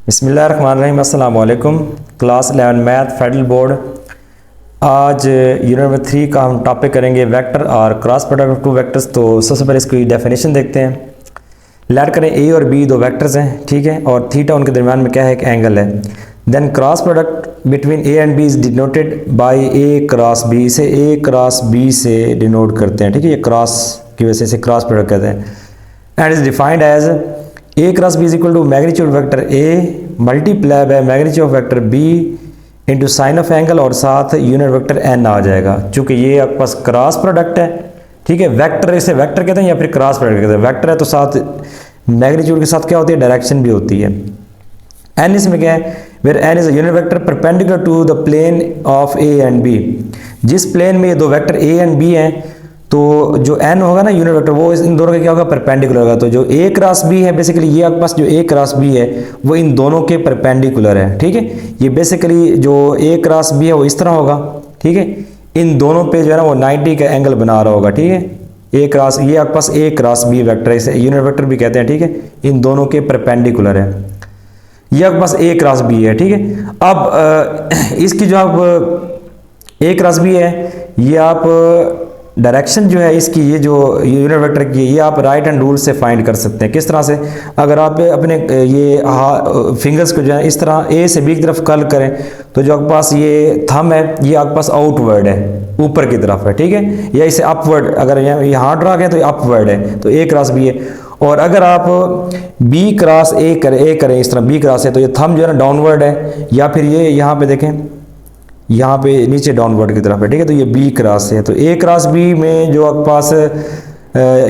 बिस्मिल्लाहिर्रहमानिर्रहीम। अस्सलाम वालेकुम। Class 11 math federal board. आज यूनिट नंबर 3 का हम टॉपिक करेंगे वेक्टर और cross product of two vectors. तो सबसे पहले इसकी डेफिनेशन देखते हैं। लेट करें ए और बी दो वेक्टर्स हैं, ठीक है, और थीटा उनके दरमियान में क्या है, एक एंगल है। Then cross product between A and B is denoted by A cross B. इसे ए क्रॉस बी से डिनोट करते हैं, ठीक है, ये क्रॉस की वजह से इसे क्रॉस प्रोडक्ट कहते हैं। And is defined as A cross B is equal to magnitude vector A multiply by magnitude of vector B into sine of angle और साथ यूनिट वेक्टर एन आ जाएगा। चूंकि ये आपके पास क्रॉस प्रोडक्ट है, ठीक है, वेक्टर इसे वेक्टर कहते हैं या फिर क्रॉस प्रोडक्ट कहते हैं। वेक्टर है तो साथ मैग्नीट्यूड के साथ क्या होती है, डायरेक्शन भी होती है। एन इसमें क्या है, where N is a unit vector perpendicular to the plane of A and B. जिस प्लेन में ये दो वेक्टर ए एंड बी हैं तो जो n होगा ना यूनिट वेक्टर, वो इन दोनों का क्या होगा, परपेंडिकुलर होगा। तो जो a क्रॉस b है, बेसिकली ये आपके पास जो a क्रॉस b है वो इन दोनों के परपेंडिकुलर है, ठीक है। ये बेसिकली जो a क्रॉस b है वो इस तरह होगा, ठीक है। इन दोनों पे जो है ना वो 90 का एंगल बना रहा होगा, ठीक है। a क्रॉस, ये आपके पास a क्रॉस b वेक्टर है, इसे यूनिट वेक्टर भी कहते हैं, ठीक है। इन दोनों के परपेंडिकुलर है, ये आपके पास a क्रॉस b है, ठीक है। अब इसकी जो आप a क्रॉस b है, ये आप डायरेक्शन जो है इसकी, ये जो यूनिट वेक्टर की, ये आप राइट हैंड रूल से फाइंड कर सकते हैं। किस तरह से, अगर आप अपने ये फिंगर्स को जो है इस तरह ए से बी की तरफ कर्ल करें तो जो आपके पास ये थंब है ये आपके पास आउटवर्ड है, ऊपर की तरफ है, ठीक है। या इसे अपवर्ड, अगर ये हाथ ड्रा करें तो अपवर्ड है, तो ए क्रॉस बी है। और अगर आप बी क्रॉस ए करें इस तरह बी क्रॉस है तो ये थंब जो है ना डाउनवर्ड है, या फिर ये यहाँ पे देखें, यहाँ पे नीचे डाउनवर्ड की तरफ है, ठीक है। तो ये बी क्रॉस है, तो ए क्रॉस बी में जो आपके पास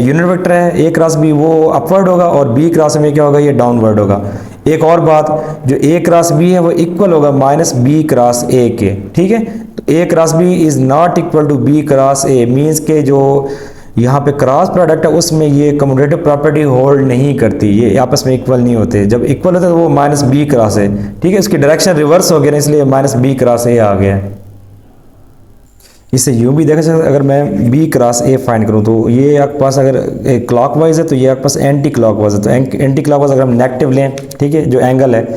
यूनिट वेक्टर है ए क्रॉस बी वो अपवर्ड होगा और बी क्रॉस में क्या होगा, ये डाउनवर्ड होगा। एक और बात, जो ए क्रॉस बी है वो इक्वल होगा माइनस बी क्रॉस ए के, ठीक है। तो A cross B is not equal to B cross A, means के जो यहाँ पे क्रॉस प्रोडक्ट है उसमें ये कम्यूटेटिव प्रॉपर्टी होल्ड नहीं करती, ये आपस में इक्वल नहीं होते। जब इक्वल होते हैं तो वो माइनस बी क्रॉस है, ठीक है। इसकी डायरेक्शन रिवर्स हो गया ना, इसलिए माइनस बी क्रॉस ए आ गया। इसे यूं भी देखा सकते, अगर मैं बी क्रॉस ए फाइंड करूं तो ये आपके पास अगर क्लॉकवाइज है तो ये आपके पास एंटी क्लॉकवाइज है। तो एंटी क्लॉकवाइज अगर हम नेगेटिव लें, ठीक है, जो एंगल है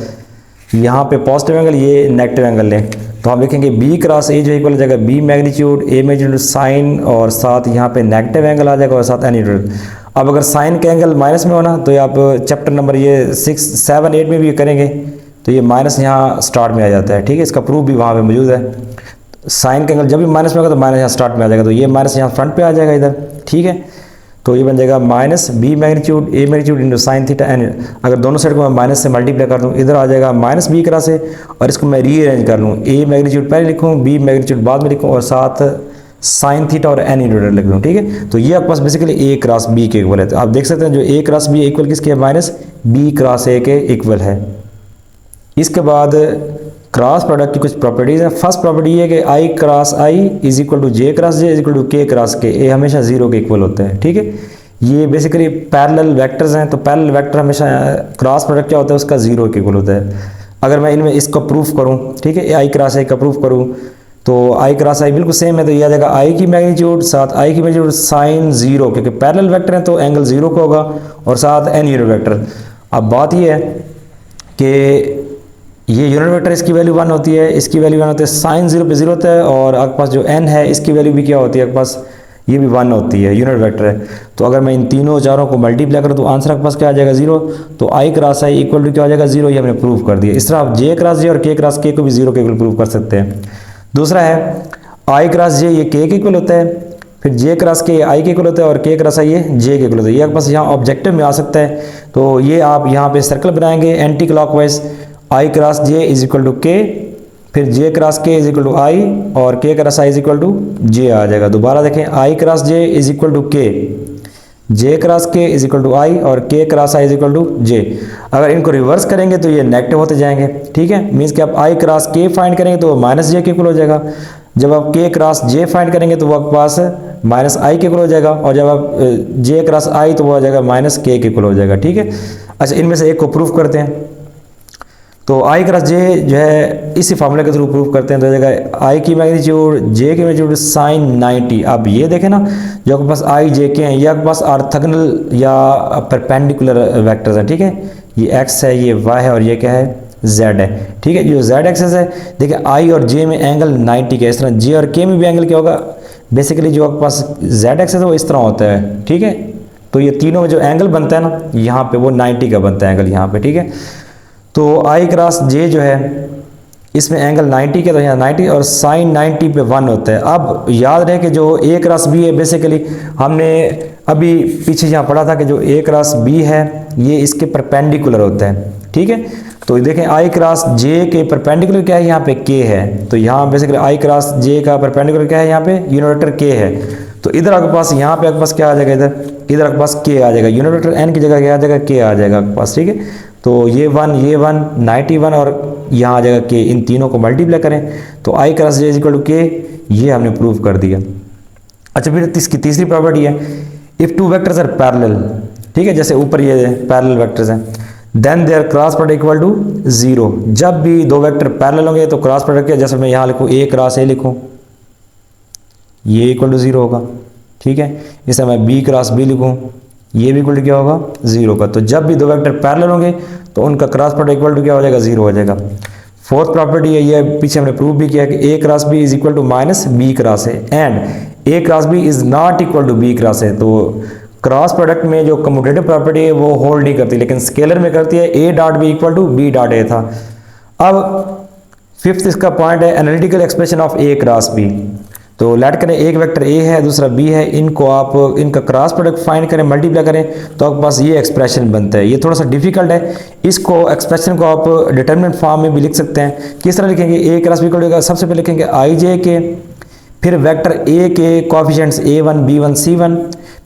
यहाँ पे पॉजिटिव एंगल, ये नेगेटिव एंगल लें तो हम देखेंगे बी क्रॉस ए जो इक्वल हो जाएगा B magnitude A magnitude sine और साथ यहाँ पे नेगेटिव एंगल आ जाएगा और साथ एनीट्यूड। अब अगर साइन का एंगल माइनस में होना तो ये आप चैप्टर नंबर ये 6, 7, 8 में भी करेंगे तो ये माइनस यहाँ स्टार्ट में आ जाता है, ठीक है। इसका प्रूफ भी वहाँ पे मौजूद है। साइन का एंगल जब भी माइनस में होगा तो माइनस यहाँ स्टार्ट में आ जाएगा, तो ये माइनस यहाँ फ्रंट पे आ जाएगा इधर, ठीक है। तो ये बन जाएगा minus B magnitude A magnitude into sine theta N. अगर दोनों साइड को मैं माइनस से मल्टीप्लाई कर दूँ, इधर आ जाएगा माइनस बी क्रॉस ए, और इसको मैं रीअरेंज कर लूँ, ए मैग्नीट्यूड पहले लिखूँ, बी मैग्नीट्यूड बाद में लिखूँ और साथ साइन थीटा और एन यूनिट लिख लूँ, ठीक है। तो ये आपके पास बेसिकली ए क्रॉस बी के इक्वल है। तो आप देख सकते हैं जो ए क्रॉस बी इक्वल किसके है, माइनस बी क्रॉस ए के इक्वल है। इसके बाद क्रॉस प्रोडक्ट की कुछ प्रॉपर्टीज है। फर्स्ट प्रॉपर्टी ये है कि i cross i is equal to j cross j is equal to k cross k, ए हमेशा जीरो के इक्वल होते हैं, ठीक है। ये बेसिकली पैरेलल वेक्टर्स हैं, तो पैरेलल वेक्टर हमेशा क्रॉस प्रोडक्ट क्या होता है, उसका जीरो के इक्वल होता है। अगर मैं इनमें इसको प्रूफ करूं, ठीक है, आई क्रॉस आई का प्रूफ करूं तो आई क्रॉस आई बिल्कुल सेम है, तो ये आ जाएगा आई की मैग्नीट्यूड साथ आई की मैग्नीट्यूड साइन जीरो, क्योंकि पैरेलल वेक्टर है तो एंगल जीरो का होगा और साथ एन यूनिट वेक्टर। अब बात ये है कि ये यूनिट वेक्टर इसकी वैल्यू 1 होती है, इसकी वैल्यू 1 होती है, साइन जीरो पे जीरो होता है, और आपके पास जो एन है इसकी वैल्यू भी क्या होती है, आपके पास ये भी 1 होती है, यूनिट वेक्टर है। तो अगर मैं इन तीनों चारों को मल्टीप्लाई करूँ तो आंसर आपके पास क्या आ जाएगा, जीरो। तो आई क्रॉस आई इक्वल टू क्या आ जाएगा, जीरो, ये हमने प्रूव कर दिया। इस तरह आप जे क्रॉस जे और के क्रॉस के को भी जीरो के इक्वल प्रूव कर सकते हैं। दूसरा है आई क्रॉस जे, ये के इक्वल होता है, फिर जे क्रॉस के आई के इक्वल होता है और के क्रॉस आई ये जे के इक्वल होता है। ये आपके पास यहाँ ऑब्जेक्टिव में आ सकता है, तो ये आप यहाँ पे सर्कल बनाएंगे anti clockwise, i cross j is equal to k, फिर j cross k is equal to i और k cross i is equal to j आ जाएगा। दोबारा देखें, i cross j is equal to k, j cross k is equal to i और k cross i is equal to j. अगर इनको reverse करेंगे तो ये नेगेटिव होते जाएंगे, ठीक है। मीन्स कि आप आई क्रॉस के फाइंड करेंगे तो माइनस जे के इक्वल हो जाएगा, जब आप के क्रॉस जे फाइंड करेंगे तो वो आपके पास माइनस आई के इक्वल हो जाएगा, और जब आप जे क्रॉस आई तो वो आ जाएगा माइनस के इक्वल हो जाएगा, ठीक है। अच्छा, इनमें से एक को प्रूफ करते हैं। तो आई क्रॉस जे जो है इसी फार्मूले के थ्रू प्रूफ करते हैं, तो जाएगा आई की मैग्नीट्यूड जे की मैग्नीट्यूड साइन 90। अब ये देखें ना, जो आपके पास आई जे के हैं ये आपके पास ऑर्थोगोनल या परपेंडिकुलर वेक्टर्स हैं, ठीक है। ये एक्स है, ये वाई है और ये क्या है, जेड है, ठीक है। जो जेड एक्सेस है, देखिए आई और जे में एंगल 90 का, इस तरह जे और के में भी एंगल क्या होगा, बेसिकली जो आपके पास जेड एक्सेस है वो इस तरह होता है, ठीक है। तो ये तीनों में जो एंगल बनता है ना यहाँ पे वो 90 का बनता है एंगल यहाँ पे, ठीक है। तो आई क्रॉस जे जो है इसमें एंगल 90 के, तो यहाँ 90 और साइन 90 पे 1 होता है। अब याद रहे कि जो ए क्रॉस बी है, बेसिकली हमने अभी पीछे यहाँ पढ़ा था कि जो ए क्रॉस बी है ये इसके परपेंडिकुलर होता है, ठीक है। तो देखें आई क्रॉस जे के परपेंडिकुलर क्या है, यहाँ पे के है, तो यहाँ बेसिकली आई क्रॉस जे का परपेंडिकुलर क्या है, यहाँ पे यूनिट वेक्टर के है। तो इधर आपके पास यहाँ पे आपके पास क्या आ जाएगा, इधर आपके पास के आ जाएगा, यूनिट वेक्टर एन की जगह क्या आ जाएगा, के आ जाएगा आपके पास, ठीक है। तो ये 1 91 और यहाँ आ जाएगा के, इन तीनों को मल्टीप्लाई करें तो आई क्रॉस जे इक्वल टू के, ये हमने प्रूव कर दिया। अच्छा, फिर इसकी तीसरी प्रॉपर्टी है, if two vectors are parallel, ठीक है, जैसे ऊपर ये पैरेलल वेक्टर्स हैं, then their cross product equal to 0। जब भी दो वेक्टर पैरेलल होंगे तो क्रॉस प्रोडक्ट क्या, जैसे मैं यहाँ लिखूँ ए क्रॉस ए लिखूँ, ये इक्वल टू 0 होगा, ठीक है। इसे मैं बी क्रॉस बी लिखूँ, ये भी इक्वल टू क्या होगा, 0 का। तो जब भी दो वेक्टर पैरेलल होंगे तो उनका क्रॉस प्रोडक्ट इक्वल टू क्या हो जाएगा, 0 हो जाएगा। फोर्थ प्रॉपर्टी है, ये पीछे हमने प्रूव भी किया कि A cross B is equal to minus B cross A, and A cross B is not equal to B cross A. तो क्रॉस प्रोडक्ट में जो कम्यूटेटिव प्रॉपर्टी है वो होल्ड नहीं करती, लेकिन स्केलर में करती है। ए dot B equal to B dot A था। अब फिफ्थ इसका पॉइंट है analytical expression of A cross B. तो लेट करें एक वेक्टर ए है दूसरा बी है, इनको आप इनका क्रॉस प्रोडक्ट फाइंड करें, मल्टीप्लाई करें तो आपके पास ये एक्सप्रेशन बनता है। ये थोड़ा सा डिफिकल्ट है, इसको एक्सप्रेशन को आप डिटरमिनेंट फॉर्म में भी लिख सकते हैं। किस तरह लिखेंगे, ए क्रॉस बी को सबसे पहले लिखेंगे आई जे के, फिर वेक्टर ए के कोएफिशिएंट्स a1 b1 c1,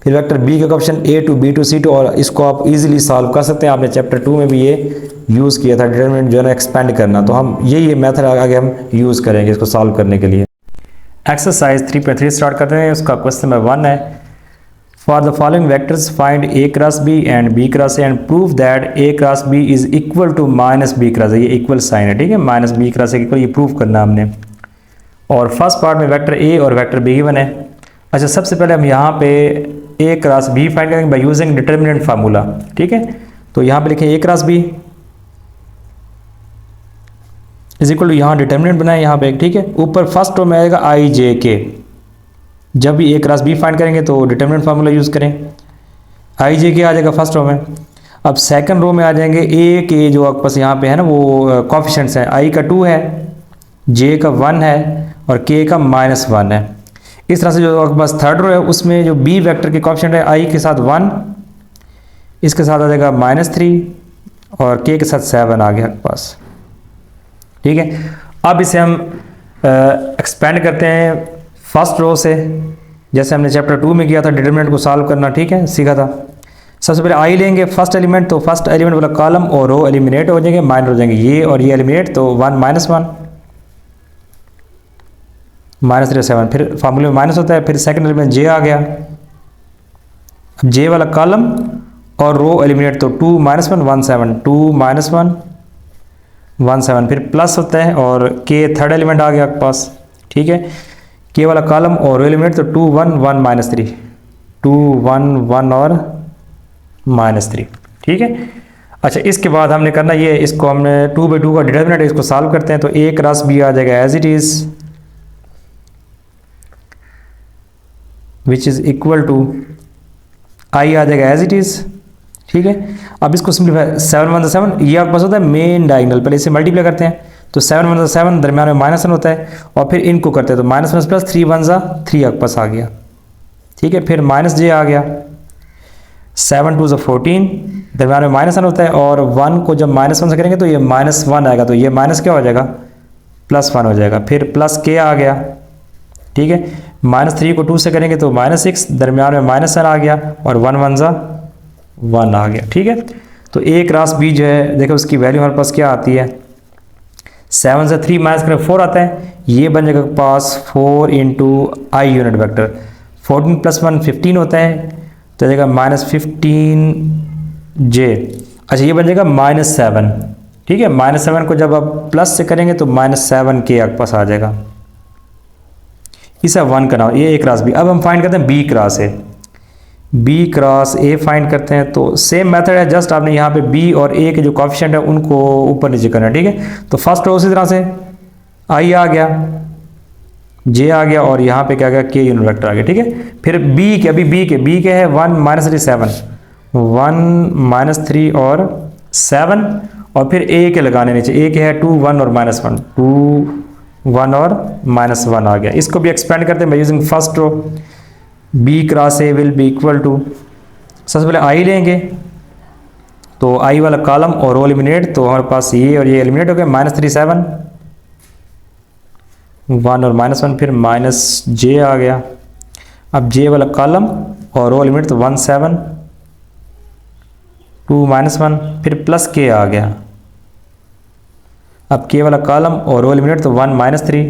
फिर वेक्टर बी के कोएफिशिएंट a2 b2 c2, और इसको आप इजीली सॉल्व कर सकते हैं। आपने चैप्टर 2 में भी ये यूज़ किया था, डिटरमिनेंट जो है ना एक्सपेंड करना। तो हम ये मेथड आगे हम यूज़ करेंगे इसको सॉल्व करने के लिए। एक्सरसाइज 3.3 स्टार्ट करते हैं। उसका क्वेश्चन नंबर 1 है, for the following vectors find A cross B and B cross A and prove that A cross B is equal to minus B cross A. ये इक्वल साइन है, ठीक है, minus B cross A equal, ये prove करना हमने। और first part में vector A और वेक्टर बी गिवन है। अच्छा, सबसे पहले हम यहाँ पे ए क्रॉस बी फाइंड करेंगे बाय यूजिंग डिटरमिनेंट फार्मूला, ठीक है। तो यहाँ पे लिखें A cross B is equal to, यहाँ डिटरमिनेंट बनाए यहाँ पे, ठीक है। ऊपर फर्स्ट रो में आएगा आई जे के, जब भी ए क्रॉस बी फाइंड करेंगे तो डिटरमिनेंट फार्मूला यूज़ करें। आई जे के आ जाएगा फर्स्ट रो में। अब सेकंड रो में आ जाएंगे ए के, जो आपके पास यहाँ पे है ना वो कोएफिशिएंट्स हैं, आई का 2 है, जे का 1 है और के का -1 है। इस तरह से जो आपके पास थर्ड रो है उसमें जो बी वेक्टर के कोएफिशिएंट है, आई के साथ 1, इसके साथ आ जाएगा -3 और के साथ 7 आ गया आपके पास, ठीक है। अब इसे हम एक्सपेंड करते हैं फर्स्ट रो से, जैसे हमने चैप्टर 2 में किया था डिटरमिनेंट को सॉल्व करना, ठीक है, सीखा था। सबसे पहले आई लेंगे फर्स्ट एलिमेंट, तो फर्स्ट एलिमेंट वाला कॉलम और रो एलिमिनेट हो जाएंगे, माइनस हो जाएंगे ये और ये एलिमिनेट, तो 1 -1 -3 7, फिर फार्मूले में माइनस होता है। फिर सेकंड एलिमेंट जे आ गया, अब जे वाला कॉलम और रो एलिमिनेट, तो 2 -1 1 7, 2 -1 1 7, फिर प्लस होता है और के थर्ड एलिमेंट आ गया आपके पास, ठीक है। के वाला कॉलम और रो एलिमिनेट, तो 2 1 1 -3, 2 1 1 और -3, ठीक है। अच्छा, इसके बाद हमने करना ये, इसको हमने 2/2 का डिटरमिनेंट, इसको सॉल्व करते हैं। तो ए क्रॉस बी आ जाएगा as it is, which is equal to i आ जाएगा एज इट इज, ठीक है। अब इसको सिंपलीफाई, 7 1 7, ये आपके पास होता है मेन डायगोनल, पहले इसे मल्टीप्लाई करते हैं, तो 7 1 7, दरम्यान में -1 होता है, और फिर इनको करते हैं तो -1 प्लस 3 1 3 आपके पास आ गया, ठीक है। फिर माइनस जे आ गया, 7 2 14, दरम्यान में -1 होता है, और 1 को जब -1 से करेंगे तो ये -1 आएगा, तो ये माइनस क्या हो जाएगा, +1 हो जाएगा। फिर प्लस के आ गया, ठीक है, -3 को 2 से करेंगे तो -6, दरम्यान में -1 आ गया, और 1 1 1 आ गया, ठीक है। तो ए क्रॉस बी जो है, देखो उसकी वैल्यू हमारे पास क्या आती है, 7 से 3 माइनस करें 4 आता है, ये बन जाएगा पास 4 इंटू आई यूनिट वेक्टर, 14 + 1 15 होता है, तो जाएगा -15 जे। अच्छा, ये बन जाएगा -7, ठीक है। -7 को जब आप प्लस से करेंगे तो -7 के आपके पास आ जाएगा, इसे 1 का नाम, ये ए क्रॉस बी। अब हम फाइंड करते हैं b cross a. B cross a find करते हैं तो सेम मेथड है, जस्ट आपने यहाँ पे बी और ए के जो कोएफिशिएंट है उनको ऊपर नीचे करना है, ठीक है। तो फर्स्ट रो उसी तरह से आई आ गया, जे आ गया और यहाँ पे क्या गया के यूनिट वेक्टर आ गया, ठीक है। फिर बी के, अभी बी के है 1 -3 7, 1 -3 और 7, और फिर ए के लगाने नीचे, ए के है 2 1 और -1, 2 1 और -1 आ गया। इसको भी एक्सपेंड करते हैं by using first row, b cross A will be equal to, सबसे पहले आई लेंगे तो आई वाला कॉलम और रो एलिमिनेट, तो हमारे पास ये और ये एलिमिनेट हो गया, -3 7, 1 और -1, फिर -j आ गया। अब j वाला कॉलम और रो एलिमेंट तो 1 7 2 -1, फिर +k आ गया। अब k वाला कॉलम और रो एलिमेंट तो 1 -3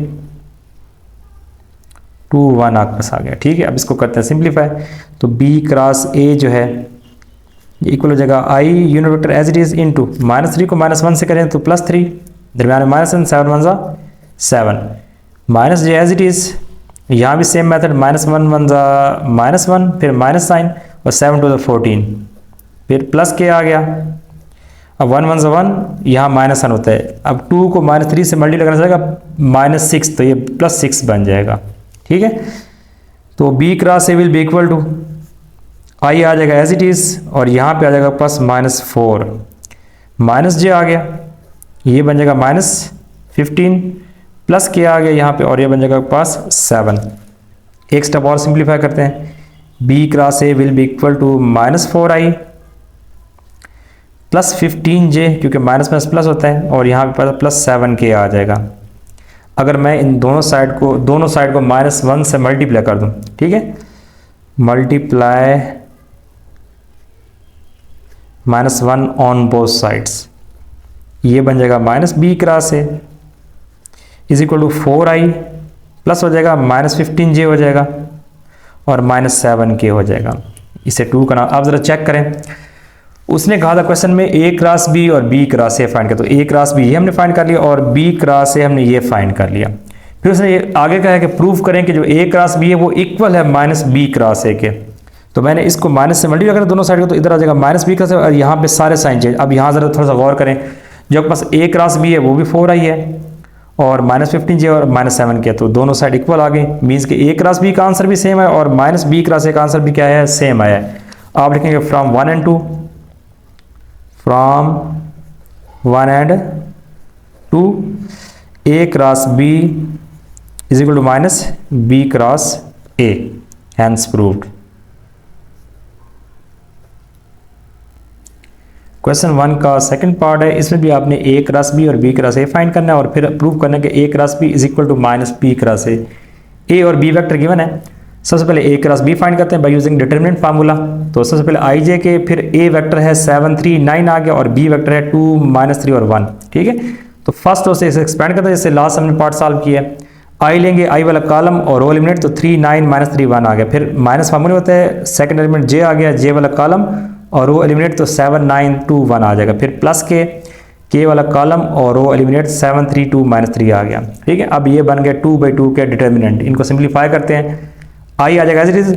2 1 आपके पास आ गया, ठीक है। अब इसको करते हैं सिंप्लीफाई, तो b क्रॉस a जो है ये इक्वल हो जाएगा i unit vector as it is into -3 को -1 से करें तो +3, दरम्यान में -1, 7 1 ज़ा 7, -j एज इट इज, यहाँ भी सेम मेथड, -1 1 ज़ा -1, फिर माइनस साइन और 7 2 14, फिर +k आ गया। अब 1 1 ज़ा 1, यहाँ -1 होता है, अब 2 को -3 से मल्टीप्लाई करना जाएगा -6, तो ये +6 बन जाएगा, ठीक है। तो b cross A will be equal to i आ जाएगा एज इट इज, और यहाँ पे आ जाएगा +-4, -j आ गया, ये बन जाएगा -15, +k आ गया यहाँ पे, और ये बन जाएगा पास 7। एक स्टेप और सिंप्लीफाई करते हैं, b cross A will be equal to -4i +15j, क्योंकि माइनस में प्लस होता है, और यहाँ पे +7k आ जाएगा। अगर मैं इन दोनों साइड को -1 से मल्टीप्लाई कर दूं, ठीक है, मल्टीप्लाई -1 ऑन बोथ साइड्स, ये बन जाएगा -b cross a is equal to 4i, plus हो जाएगा -15j हो जाएगा, और -7k हो जाएगा। इसे 2 का नाम, आप ज़रा चेक करें, उसने कहा था क्वेश्चन में a क्रॉस b और b क्रॉस a फाइंड कर, तो a क्रॉस b ये हमने फाइंड कर लिया और b क्रॉस a हमने ये फाइंड कर लिया। फिर उसने ये आगे कहा है कि प्रूव करें कि जो a क्रॉस b है वो इक्वल है -b क्रॉस a के, तो मैंने इसको माइनस से मल्टीप्लाई करा दोनों साइड को, तो इधर आ जाएगा -b क्रॉस a, और यहाँ पे सारे साइन चेंज। अब यहाँ ज़रा थोड़ा सा गौर करें, जो आपके पास a क्रॉस b है वो भी 4i है, और -15j और -7k, तो दोनों साइड इक्वल आ गई, मीन्स कि a क्रॉस b का आंसर भी सेम है और -b क्रॉस a का आंसर भी क्या है, सेम आया है। आप लिखेंगे from 1 and 2, from 1 and 2 a cross b is equal to -b cross a, hence proved. Question 1 का सेकंड पार्ट है, इसमें भी आपने a क्रॉस b और b क्रॉस a फाइंड करना है, और फिर प्रूव करना है कि a cross b is equal to -b cross a। a और b वेक्टर गिवन है, सबसे पहले a क्रॉस b फाइंड करते हैं बाय यूजिंग डिटरमिनेंट फार्मूला। तो सबसे पहले i j के, फिर a वेक्टर है 7 3 9 आ गया, और b वेक्टर है 2 -3 और 1, ठीक है। तो फर्स्ट रो से इसे एक्सपेंड करते हैं, जैसे लास्ट हमने पार्ट सॉल्व किया है। i लेंगे, i वाला कॉलम और रो एलिमेंट, तो 3 9 -3 1 आ गया, फिर माइनस फार्मूला होता है, सेकंड एलिमेंट j आ गया, j वाला कॉलम और रो एलिमिनेट तो 7 9 2 1 आ जाएगा, फिर k वाला कॉलम और रो एलिमिनेट 7 3 2 -3 आ गया, ठीक है। अब ये बन गया 2/2 के डिटर्मिनेंट, इनको सिंप्लीफाई करते हैं, i आ जाएगा एज इट इज,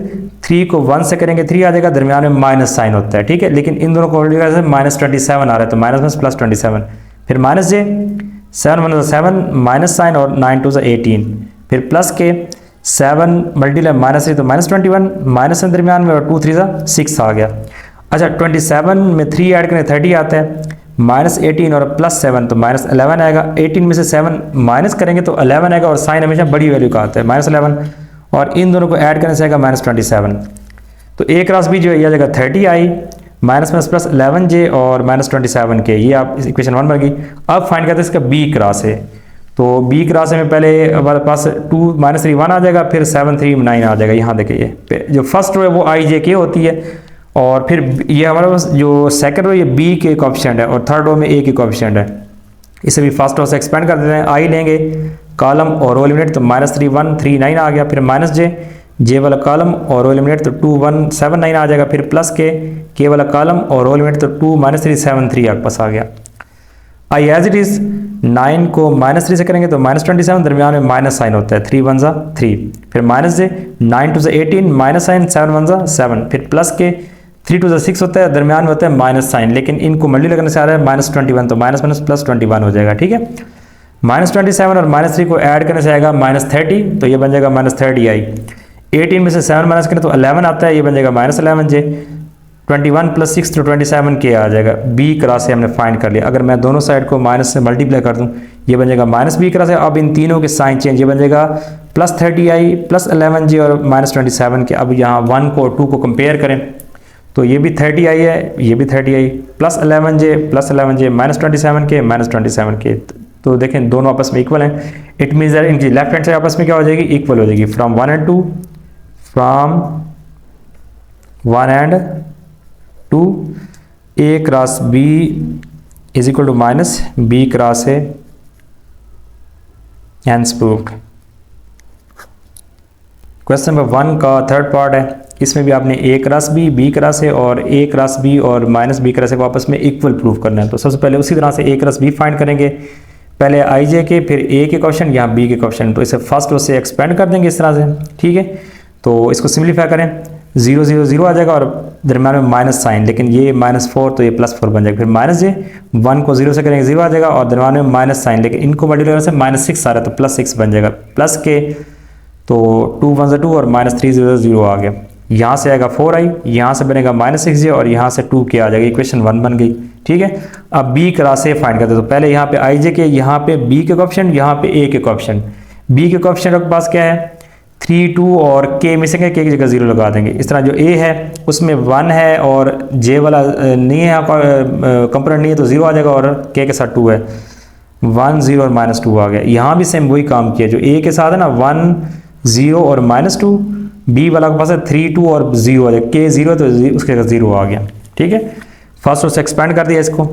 3 को 1 से करेंगे 3 आ जाएगा, दरमियान में माइनस साइन होता है, ठीक है। लेकिन इन दोनों को -27 आ रहा है, तो माइनस में +27, फिर -j, 7 1 7 माइनस साइन, और 9 2 18, फिर k, 7 मल्टीप्लाई -3 तो -21, माइनस में दरमियान में, और 2 3 6 आ गया। अच्छा, 27 में 3 ऐड करें 30 आता है, -18 और +7 तो -11 आएगा, 18 में से 7 माइनस करेंगे तो 11 आएगा, और साइन हमेशा बड़ी वैल्यू का आता है -11, और इन दोनों को ऐड करने से आएगा -27। तो a क्रॉस b जो है यह आ जाएगा 30i माइनस में +11j और -27k, ये आप इक्वेशन 1 बन गई। अब फाइंड करते हैं इसका b क्रॉस a, तो b क्रॉस a में पहले हमारे पास 2 -3 1 आ जाएगा, फिर 7 3 9 आ जाएगा। यहाँ देखिए जो फर्स्ट रो है वो i j k होती है, और फिर ये हमारे पास जो सेकंड रो ये b के कोएफिशिएंट है, और थर्ड रो में a के कोएफिशिएंट है। इसे भी फर्स्ट रो से एक्सपेंड कर देते हैं, i लेंगे, कॉलम और रो एलिमिनेट तो -3 1 3 9 आ गया, फिर -j वाला कॉलम और रो एलिमिनेट तो 2 1 7 9 आ जाएगा, फिर k वाला कॉलम और रो एलिमिनेट तो 2 -3 7 3 आपके पास आ गया। आई एज इट इज़ 9 को -3 से करेंगे तो -27, दरमियान में माइनस साइन होता है, 3 1 ज़ा 3, फिर माइनस जे 9 2 ज़ा 18, माइनस साइन 7 1 ज़ा 7, फिर प्लस के 3 2 ज़ा 6 होता है, दरमियान में होता है माइनस साइन, लेकिन इनको मल्टीप्लाई करने से आ रहा है -21, तो माइनस माइनस प्लस 21 हो जाएगा। ठीक है, -27 और -3 को ऐड करने से आएगा -30, तो ये बन जाएगा -30i। 18 में से 7 माइनस करें तो 11 आता है, ये बन जाएगा -11j। 21 + 6 तो 27k आ जाएगा। बी क्रॉस से हमने फाइंड कर लिया। अगर मैं दोनों साइड को माइनस से मल्टीप्लाई कर दूं, ये बन जाएगा -b क्रॉस है। अब इन तीनों के साइन चेंज, ये बन जाएगा +30i +11j और -27 के। अब यहाँ 1 को 2 को कंपेयर करें तो ये भी 30i है, ये भी 30i, +11j -27k -27k। तो देखें दोनों आपस में इक्वल हैं। इट मीन्स दैट इनकी लेफ्ट हैंड साइड आपस में क्या हो जाएगी, इक्वल हो जाएगी। From 1 and 2, from 1 and 2, a cross b is equal to -b cross a, hence proved. Question number 1 का थर्ड पार्ट है। इसमें भी आपने a cross b cross a और a क्रॉस b और -b क्रॉस a को आपस में इक्वल प्रूव करना है। तो सबसे पहले उसी तरह से a क्रॉस b फाइंड करेंगे। पहले i j के, फिर a के क्वेश्चन, यहाँ b के क्वेश्चन। तो इसे फर्स्ट रो से एक्सपेंड कर देंगे इस तरह से। ठीक है, तो इसको सिंप्लीफाई करें, 0 0 0 आ जाएगा और दरम्यान में माइनस साइन, लेकिन ये -4 तो ये +4 बन जाएगा। फिर -j 1 को 0 से करेंगे 0 आ जाएगा और दरम्यान में माइनस साइन, लेकिन इनको मल्टीप्लाई करने से -6 आ रहा है तो +6 बन जाएगा। प्लस के तो 2 1 ज़ा 2 और -3 0 0 आ गया। यहाँ से आएगा 4i, यहाँ से बनेगा -6j और यहाँ से 2k आ जाएगा। इक्वेशन 1 बन गई। ठीक है, अब b क्रॉस a फाइंड करते हैं। तो पहले यहाँ पे i j के, यहाँ पे b के कोएफिशिएंट, यहाँ पे a के कोएफिशिएंट। b के कोएफिशिएंट आपके पास क्या है, 3 2 और k मिसिंग है, k की जगह 0 लगा देंगे। इस तरह जो a है उसमें 1 है और j वाला नहीं है, कंपोनेंट नहीं है, तो 0 आ जाएगा और k के साथ 2 है, 1 0 और -2 आ गया। यहाँ भी सेम वही काम किया जो a के साथ है ना, 1 0 और -2, b वाला के पास है 3 2 और 0 आ जाएगा, k 0 है तो उसके साथ 0 आ गया। ठीक है, फर्स्ट रो से एक्सपेंड कर दिया इसको,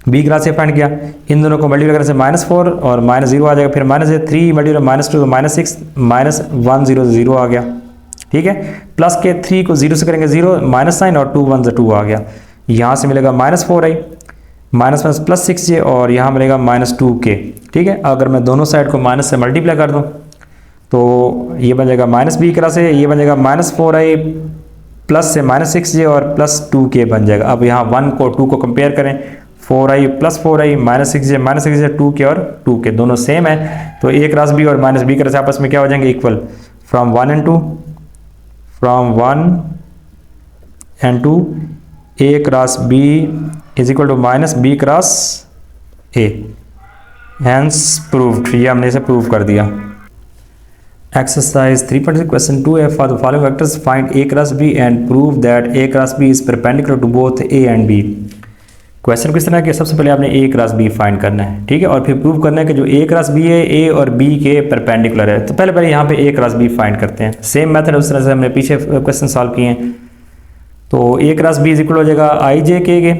b क्रॉस से फाइंड किया, इन दोनों को मल्टीप्लाई करने से -4 और -0 आ जाएगा। फिर -3 मल्टीप्लाई -2 तो -6, -1 0 0 आ गया। ठीक है, प्लस के 3 को 0 से करेंगे 0, माइनस साइन और 2 1 ज़ा 2 आ गया। यहाँ से मिलेगा -4i, +6j और यहाँ मिलेगा -2k। ठीक है, अगर मैं दोनों साइड को माइनस से मल्टीप्लाई कर दूँ तो ये बन जाएगा -b क्रॉस से, ये बन जाएगा -4i प्लस से -6j और +2k बन जाएगा। अब यहाँ 1 को 2 को कंपेयर करें, 4i + 4i -6j 2k और 2k दोनों सेम है, तो a क्रॉस b और -b क्रॉस आपस में क्या हो जाएंगे, equal. From 1 and 2, from 1 and 2, a cross b is equal to -b cross a, hence proved. ये हमने इसे प्रूव कर दिया। Exercise 3.6 question 2a for the following vectors find a cross b and prove that a cross b is perpendicular to both a and b। Question किस तरह के, सबसे पहले आपने a क्रॉस b फाइंड करना है। ठीक है, और फिर प्रूव करना है कि जो a क्रॉस b है a और b के परपेंडिकुलर है। तो पहले यहाँ पे a क्रॉस b फाइंड करते हैं। सेम मेथड उस तरह से हमने पीछे क्वेश्चन सॉल्व किए हैं। तो a cross b is equal हो जाएगा i j k के।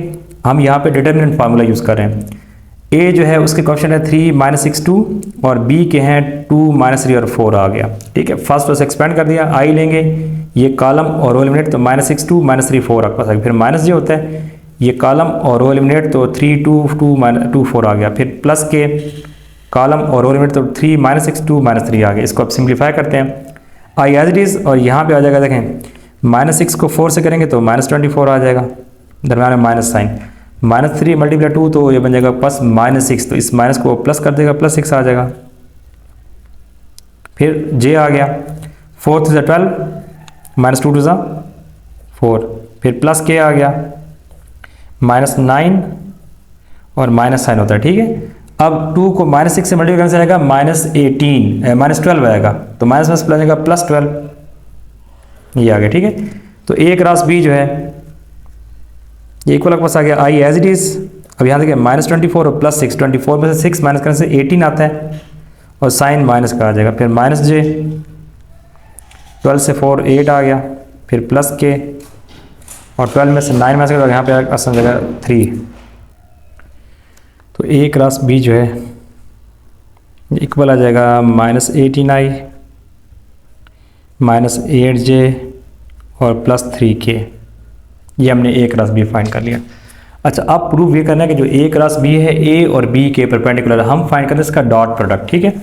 हम यहाँ पे डिटर्मिनेंट फार्मूला यूज़ कर रहे हैं। a जो है उसके क्वेश्चन है 3 6 2 और b के हैं 2 3 और 4 आ गया। ठीक है, फर्स्ट रो से एक्सपेंड कर दिया, i लेंगे, ये कॉलम और रो एलिमिनेट, तो -6 2 -3 4 आपके पास आ गया। फिर -j होता है, ये कॉलम और रो एलिमिनेट, तो 3 2 2 2 4 आ गया। फिर प्लस के कॉलम और रो एलिमिनेट, तो 3 -6 2 -3 आ गया। इसको आप सिंप्लीफाई करते हैं, i एज इट इज़, और यहाँ पे आ जाएगा, देखें -6 को 4 से करेंगे तो -24 आ जाएगा, दरम्यान में माइनस साइन, -3 × 2 तो ये बन जाएगा +-6, तो इस माइनस को प्लस कर देगा, +6 आ जाएगा। फिर j आ गया, 4 × 12, -2 × 4, फिर प्लस k आ गया, -9 और माइनस साइन होता है। ठीक है, अब 2 को -6 से मल्टीप्लाई करने से आएगा -12 आएगा, तो माइनस प्लस आएगा +12, ये आ गया। ठीक है, तो a क्रॉस b जो है ये इक्वल आपके पास आ गया i एज इट इज़। अब यहाँ देखिए -24 और +6, 24 में से 6 माइनस करने से 18 आता है और साइन माइनस का आ जाएगा। फिर -j 12 से 4 8 आ गया, फिर प्लस के और 12 में से 9 माइनस कर, यहाँ पे असल जगह 3। तो a क्रॉस b जो है इक्वल आ जाएगा -18i -8j और +3k। ये हमने a क्रॉस b फाइंड कर लिया। अच्छा, अब प्रूफ ये करना है कि जो ए क्रॉस बी है ए और बी के परपेंडिकुलर, हम फाइंड करते हैं इसका डॉट प्रोडक्ट। ठीक है,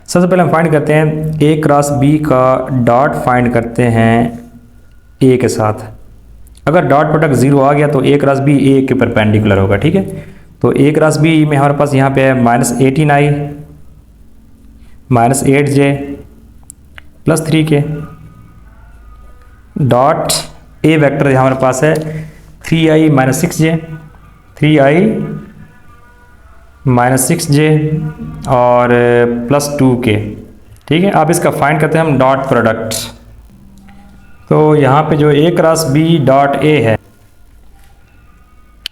सबसे पहले हम फाइंड करते हैं ए क्रॉस बी का डॉट फाइंड करते हैं ए के साथ। अगर डॉट प्रोडक्ट 0 आ गया तो ए क्रॉस बी ए के परपेंडिकुलर होगा। ठीक है, तो ए क्रॉस बी में हमारे पास यहाँ पे है -18i -8j +3k dot A vector हमारे पास है 3i -6j 3i -6j और +2k। ठीक है, अब इसका फाइंड करते हैं हम डॉट प्रोडक्ट। तो यहाँ पे जो ए क्रॉस बी डॉट ए है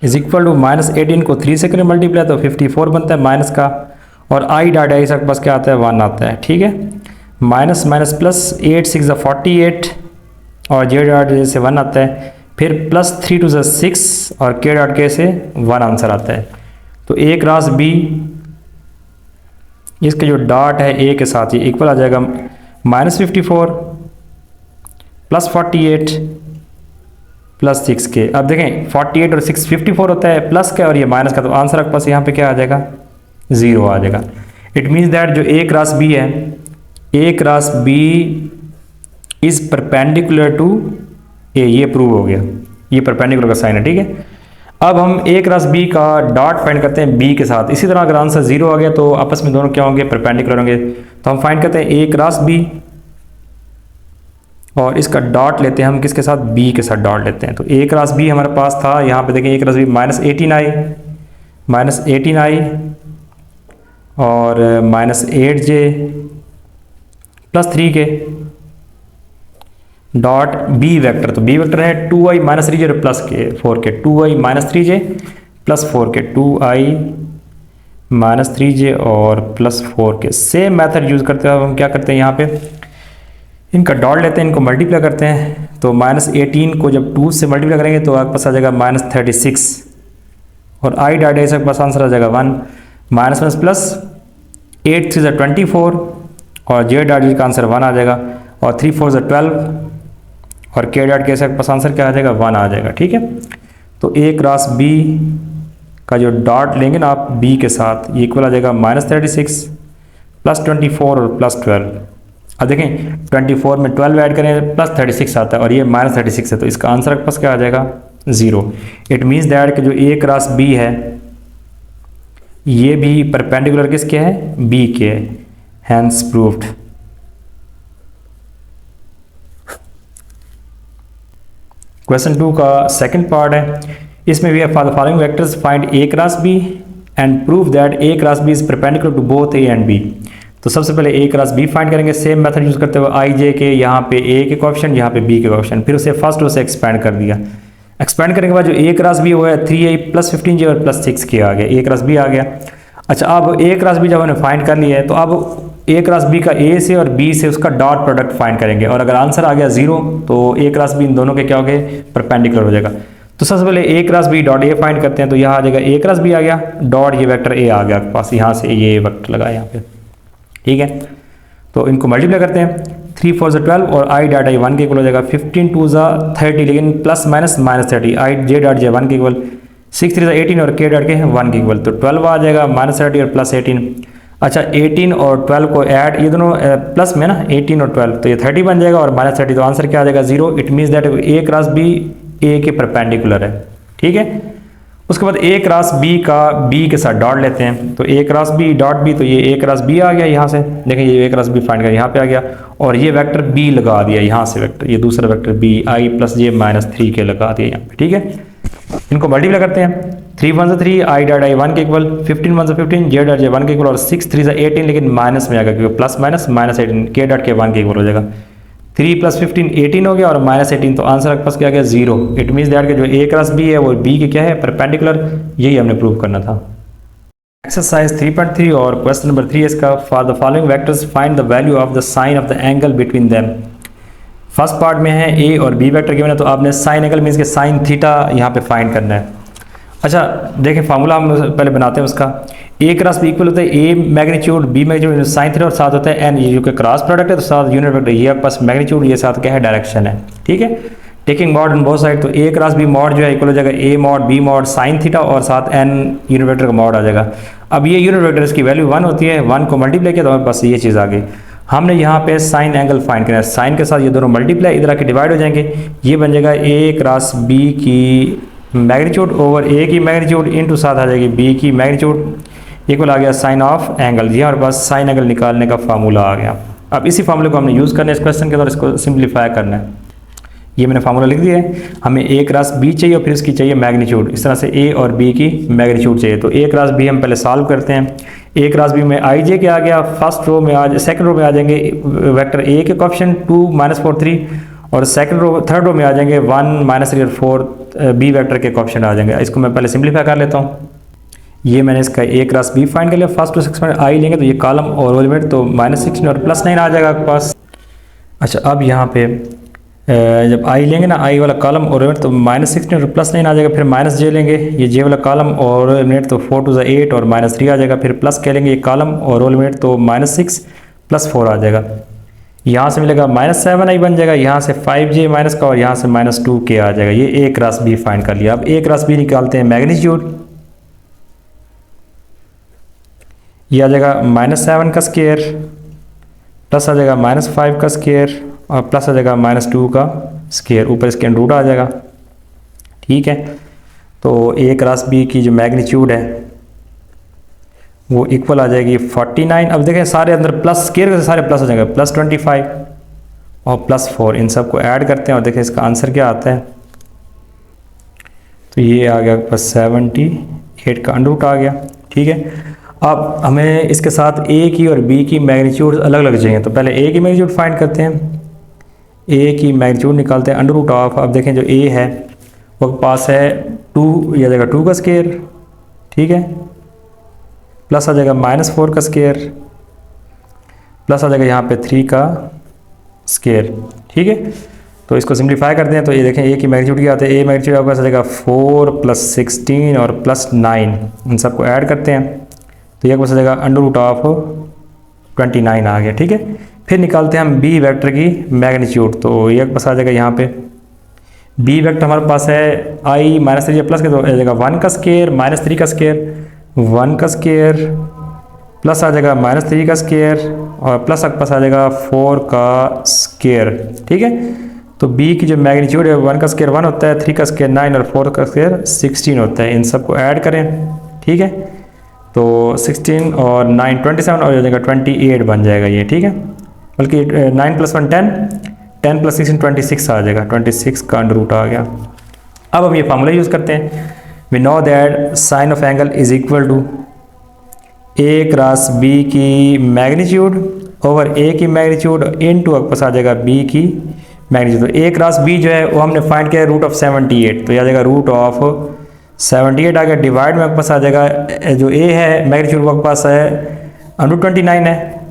इज इक्वल टू -18 को 3 से करें मल्टीप्लाई तो 54 बनता है माइनस का, और आई डॉट आई सबके पास क्या आता है 1 आता है। ठीक है, माइनस माइनस प्लस 8 6 48 और जे डॉट जे से 1 आता है, फिर +3 2 6 और के डॉट के से 1 आंसर आता है। तो ए क्रॉस बी इसके जो डॉट है ए के साथ ही इक्वल आ जाएगा -54 +48 +6k। अब देखें 48 और 6 54 होता है प्लस का और ये माइनस का, तो आंसर आपके पास यहाँ पे क्या आ जाएगा 0 आ जाएगा। इट मीन्स दैट जो ए क्रॉस बी है, A cross B is perpendicular to A, ये प्रूव हो गया, ये परपेंडिकुलर का साइन है। ठीक है, अब हम ए क्रॉस बी का डॉट फाइंड करते हैं बी के साथ। इसी तरह अगर आंसर 0 आ गया तो आपस में दोनों क्या होंगे परपेंडिकुलर होंगे। तो हम फाइंड करते हैं ए क्रॉस बी और इसका डॉट लेते हैं हम किसके साथ, बी के साथ डॉट लेते हैं। तो ए क्रॉस बी हमारे पास था, यहाँ पे देखें ए क्रॉस बी -18i और -8j +3k dot b vector. तो बी वेक्टर है 2i -3j और +4k 2i -3j +4k 2i -3j और +4k। सेम मेथड यूज़ करते हुए हम क्या करते हैं, यहाँ पे इनका डॉट लेते हैं, इनको मल्टीप्लाई करते हैं। तो -18 को जब 2 से मल्टीप्लाई करेंगे तो आपके पास आ जाएगा -36 और आई डॉट ए सबके पास आंसर आ जाएगा 1 माइनस प्लस 8 3 24 और जे डॉट जी का आंसर 1 आ जाएगा और 3 4 12 और के डॉट के सबके पास आंसर क्या आ जाएगा 1 आ जाएगा। ठीक है, तो ए क्रॉस बी का जो डॉट लेंगे ना आप बी के साथ, ये इक्वल आ जाएगा -36 +24 और +12। अब देखें 24 में 12 ऐड करें +36 आता है और ये -36 है, तो इसका आंसर आपके पास क्या आ जाएगा 0। इट मीन्स दैट कि जो ए क्रॉस बी है ये भी परपेंडिकुलर किसके है, बी के है, हैंस प्रूव्ड। क्वेश्चन 2 का सेकंड पार्ट है, इसमें भी for the following vectors find A cross B and prove that A cross B is perpendicular to both A and b. तो सबसे पहले ए क्रॉस बी फाइंड करेंगे, सेम मेथड यूज करते हुए आई जे के, यहाँ पे ए के कोएफिशिएंट यहाँ पे बी के कोएफिशिएंट, फिर उसे फर्स्ट रो से एक्सपेंड कर दिया। एक्सपेंड करने के बाद जो ए क्रॉस बी वो है 3i +15j और +6k आ गया, ए क्रॉस बी आ गया। अच्छा, अब ए क्रॉस बी जब हमने फाइंड कर लिया है तो अब ए क्रॉस बी का ए से और बी से उसका डॉट प्रोडक्ट फाइंड करेंगे और अगर आंसर आ गया 0 तो ए क्रॉस बी इन दोनों के क्या हो गए, परपेंडिकुलर हो जाएगा। तो सबसे पहले ए cross B dot A find करते हैं, तो यहाँ आ जाएगा ए क्रॉस बी आ गया डॉट ये वेक्टर ए आ गया आपके पास, यहाँ से ये वेक्टर लगा यहाँ पे। ठीक है, तो इनको मल्टीप्लाई करते हैं, 3 4 12 और आई डॉट आई 1 के इक्वल हो जाएगा, 15 2 30 लेकिन प्लस माइनस -30, आई जे डॉट जे 1 के इक्वल, 6 3 18 और के डॉट के 1 के इक्वल, तो 12 आ जाएगा -30 और +18। अच्छा, 18 और 12 को ऐड, ये दोनों प्लस में ना 18 और 12 तो ये 30 बन जाएगा और -30, तो आंसर क्या आ जाएगा 0। It means that A cross B A के परपेंडिकुलर है। ठीक है, उसके बाद ए क्रॉस बी का बी के साथ डॉट लेते हैं, तो A cross B dot B, तो ये ए क्रॉस बी आ गया यहाँ से, देखें ये ए क्रॉस बी फाइंड कर यहाँ पे आ गया और ये वेक्टर बी लगा दिया यहाँ से वेक्टर, ये दूसरा vector B i + j -3k लगा दिया यहाँ पे। ठीक है, इनको मल्टीप्लाई करते हैं, 3 1 3 आई डॉट आई 1 के इक्वल, 15 1 15 जे डॉट जे 1 के इक्वल और 6 3 18 लेकिन माइनस में आ गया क्योंकि प्लस माइनस -18 के डॉट के 1 के इक्वल हो जाएगा, 3 + 15 18 हो गया और -18, तो आंसर आपके पास क्या आ गया 0। इट मीन्स दैट कि जो ए क्रॉस बी है वो बी के क्या है, परपेंडिकुलर, यही हमने प्रूव करना था। एक्सरसाइज 3.3 और क्वेश्चन नंबर 3 इसका, for the following vectors find the value of the sine of the angle between them. First part में है ए और बी वेक्टर गिवन है, तो आपने साइन एंगल मीन्स के साइन थीटा यहाँ पे फाइंड करना है। अच्छा देखें, फार्मूला हम पहले बनाते हैं उसका, ए क्रॉस बी इक्वल होता है A magnitude B magnitude sine theta और साथ होता है एन, ये जो कि क्रॉस प्रोडक्ट है तो साथ यूनिट वेक्टर, ये आपके पास मैग्नीट्यूड, ये साथ क्या है डायरेक्शन है। ठीक है, taking mod on both side, तो ए क्रॉस बी मॉड जो है इक्वल हो जाएगा A mod B mod sine theta और साथ एन यूनिट वेक्टर का मॉड आ जाएगा। अब ये यूनिट वेक्टर इसकी वैल्यू 1 होती है, 1 को मल्टीप्लाई किया तो हमारे पास ये चीज़ आ गई। हमने यहाँ पे साइन एंगल फाइंड करना है, साइन के साथ ये दोनों मल्टीप्लाई इधर आके डिवाइड हो जाएंगे, ये बन जाएगा ए क्रॉस बी की मैग्नीट्यूड ओवर ए की मैग्नीट्यूड इंटू साथ आ जाएगी बी की मैग्नीट्यूड इक्वल आ गया साइन ऑफ एंगल। ये हमारे पास साइन एंगल निकालने का फार्मूला आ गया। अब इसी फार्मूले को हमने यूज़ करना है इस क्वेश्चन के अंदर, इसको सिंप्लीफाई करना है। ये मैंने फार्मूला लिख दिया है, हमें ए क्रॉस बी चाहिए और फिर इसकी चाहिए मैग्नीट्यूड, इस तरह से ए और बी की मैग्नीट्यूड चाहिए। तो ए क्रॉस बी हम पहले सॉल्व करते हैं। ए क्रॉस बी में आई जे क्या आ गया, फर्स्ट रो में सेकंड रो में आ जाएंगे वेक्टर ए के कोएफिशिएंट 2 -4 3 और थर्ड रो में आ जाएंगे 1 -3 और 4 बी वेक्टर के कोएफिशिएंट आ जाएंगे। इसको मैं पहले सिंप्लीफाई कर लेता हूँ। ये मैंने इसका ए क्रॉस बी फाइंड कर लिया, फर्स्ट टू 6 में आई लेंगे तो ये कॉलम और एलिमेंट तो -16 और +9 आ जाएगा आपके पास। अच्छा, अब यहाँ पे जब आई लेंगे ना, आई वाला कॉलम और एलिमेंट तो -16 और +9 आ जाएगा, फिर माइनस जे लेंगे, ये जे वाला कॉलम और एलिमेंट तो 4 2 8 और -3 आ जाएगा, फिर प्लस के लेंगे ये कॉलम और एलिमेंट तो -6 +4 आ जाएगा। यहाँ से मिलेगा -7 आई बन जाएगा, यहाँ से 5j माइनस का और यहाँ से -2k आ जाएगा। ये ए क्रॉस बी फाइंड कर लिया। अब ए क्रॉस बी निकालते हैं मैग्नीट्यूड, ये आ जाएगा -7 का स्क्वायर प्लस आ जाएगा -5 का स्क्वायर और प्लस आ जाएगा -2 का स्क्वायर, ऊपर इसके रूट आ जाएगा। ठीक है, तो ए क्रॉस बी की जो मैग्नीट्यूड है वो इक्वल आ जाएगी 49। अब देखें सारे अंदर प्लस स्क्वायर से सारे प्लस हो जाएंगे, +25 और +4, इन सबको ऐड करते हैं और देखें इसका आंसर क्या आता है। तो ये आ गया +78 का अंडर आ गया। ठीक है, अब हमें इसके साथ ए की और बी की मैग्नीट्यूड अलग अलग चाहिए, तो पहले ए की मैग्नीट्यूड फाइंड करते हैं। ए की मैग्नीट्यूड निकालते हैं √ऑफ, अब देखें जो ए है वो पास है 2, यह आ जाएगा 2 का स्क्वायर, ठीक है, प्लस आ जाएगा -4 का स्क्वायर, प्लस आ जाएगा यहाँ पे 3 का स्क्वायर। ठीक है, तो इसको सिंप्लीफाई करते हैं। तो ये देखें ए की मैग्नीट्यूड क्या आते हैं, ए मैग्नीट्यूड आपके पास आ जाएगा 4 + 16 और +9, इन सबको ऐड करते हैं तो ये आपके पास आ जाएगा √29 आ गया। ठीक है, फिर निकालते हैं हम बी वेक्टर की मैग्नीट्यूड, तो ये आपके पास आ जाएगा यहाँ पे बी वेक्टर हमारे पास है आई -3 प्लस के, तो आ जाएगा 1 का स्क्वायर -3 का स्क्वायर, 1 का स्क्वायर प्लस आ जाएगा -3 का स्क्वायर और प्लस आपके पास आ जाएगा 4 का स्क्वायर। ठीक है, तो b की जो मैग्नीट्यूड है 1 का स्क्वायर 1 होता है, 3 का स्क्वायर 9 और 4 का स्क्वायर 16 होता है, इन सबको ऐड करें। ठीक है, तो 16 और 9 27 और हो जाएगा 28 बन जाएगा ये। ठीक है, बल्कि 9 + 1 10, 10 + 16 26 आ जाएगा, 26 का अंडर आ गया। अब हम ये फार्मूला यूज़ करते हैं। We know that sine of angle is equal to a cross B की मैग्नीट्यूड ओवर ए की मैग्नीट्यूड इनटू आपके पास आ जाएगा बी की मैग्नीट्यूड। तो ए क्रॉस बी जो है वो हमने फाइंड किया √78, तो ये आ जाएगा √78 आ गया, डिवाइड में आपके पास आ जाएगा जो ए है मैग्नीट्यूड आपके पास है √29 है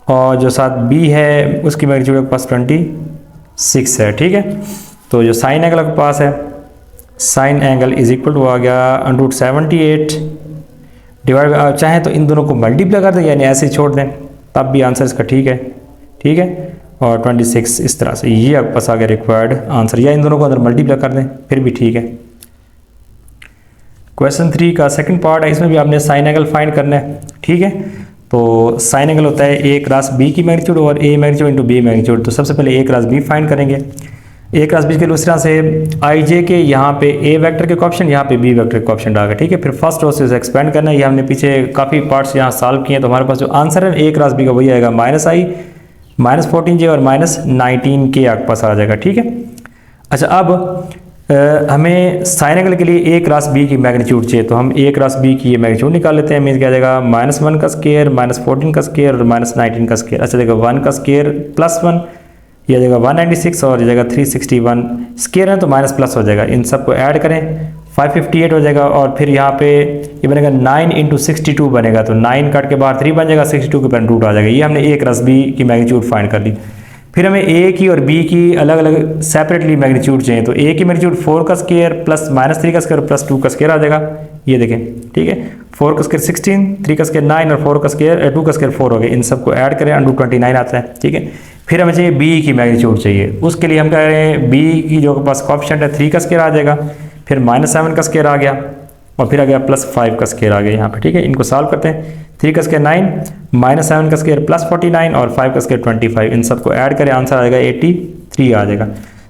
और जो साथ बी है उसकी मैग्नीट्यूड आपके पास 26 है। ठीक है, तो जो साइन एंगल आपके पास है, sine angle is equal to आ गया √78 डिवाइड, चाहें तो इन दोनों को मल्टीप्लाई कर दें यानी ऐसे ही छोड़ दें तब भी आंसर इसका ठीक है। ठीक है, और 26 इस तरह से ये आपके पास आ गया रिक्वायर्ड आंसर, या इन दोनों को अंदर मल्टीप्लाई कर दें फिर भी ठीक है। क्वेश्चन 3 का सेकंड पार्ट है, इसमें भी आपने साइन एंगल फाइंड करना है। ठीक है, तो साइन एंगल होता है ए क्रॉस बी की मैग्नीट्यूड और ए मैग्नीट्यूड इंटू बी मैग्नीट्यूड। तो सबसे पहले ए क्रॉस बी फाइंड करेंगे। ए क्रॉस बी के लिए उस तरह से आई जे के यहाँ पे ए वेक्टर के कोएफिशिएंट, यहाँ पे बी वेक्टर के कोएफिशिएंट आ गए। ठीक है, फिर फर्स्ट रो से उसे एक्सपेंड करना है। ये हमने पीछे काफ़ी पार्ट्स यहाँ सॉल्व किए हैं, तो हमारे पास जो आंसर है ए क्रॉस बी का वही आएगा -i -14j और -19k आपके पास आ जाएगा। ठीक है, अच्छा अब हमें साइन एंगल के लिए ए क्रॉस बी की मैग्नीट्यूड चाहिए, तो हम ए क्रॉस बी की ये मैग्नीट्यूड निकाल लेते हैं। मीन्स क्या आ जाएगा -1 का स्क्वायर -14 का स्क्वायर और -19 का स्क्वायर। अच्छा देखो 1 का स्क्वायर +1, ये आ जाएगा 196 और ये जाएगा 361, स्क्वायर है तो माइनस प्लस हो जाएगा। इन सबको ऐड करें 558 हो जाएगा और फिर यहाँ पे ये बनेगा 9 × 62 बनेगा, तो 9 काट के बाहर 3 बन जाएगा, 62 के ऊपर रूट आ जाएगा। ये हमने ए क्रॉस बी की मैग्नीट्यूड फाइंड कर ली। फिर हमें ए की और बी की अलग अलग सेपरेटली मैग्नीट्यूड चाहिए, तो ए की मैग्नीट्यूड 4 का स्क्वायर प्लस -3 का स्क्वायर प्लस 2 का स्क्वायर आ जाएगा। ये देखें, ठीक है, 4 का स्क्वायर 16, 3 का स्क्वायर 9 और 4 का स्क्वायर 2 का स्क्वायर 4 हो गया। इन सबको ऐड करें √29 आता है। ठीक है, फिर हमें चाहिए बी की मैग्नीट्यूड चाहिए, उसके लिए हम कह रहे हैं बी की जो पास कॉफिशिएंट है 3 का स्क्वायर आ जाएगा, फिर -7 का स्क्वायर आ गया और फिर आ गया +5 का स्क्वायर आ गया यहाँ पे, ठीक है। इनको सॉल्व करते हैं, 3 का स्क्वायर 9, -7 का स्क्वायर +49 और 5 का स्क्वायर 25, इन सबको ऐड करें आंसर आ जाएगा 83 आ जाएगा।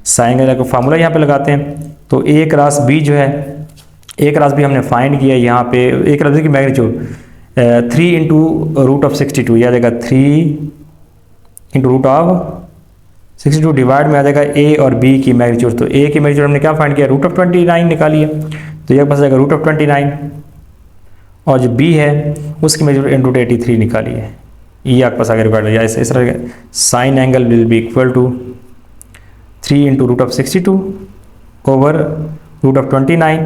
साइन का फार्मूला यहाँ पे लगाते हैं, तो ए क्रॉस बी जो है, ए क्रॉस बी हमने फाइंड किया यहाँ पे, ए क्रॉस बी की मैग्नीट्यूड 3 इंटू √62, यह आ जाएगा 3 इंटू √62 डिवाइड में आ जाएगा ए और बी की मैग्नीट्यूड। तो ए की मैग्नीट्यूड हमने क्या फाइंड किया, √29 निकाली है, तो यह पास जाएगा √29 और जो बी है उसकी मैग्नीट्यूड √83 निकाली है, ये आपके पास आगे रिक्वायर्ड है। इस तरह sine angle will be equal to 3 into √62 over √29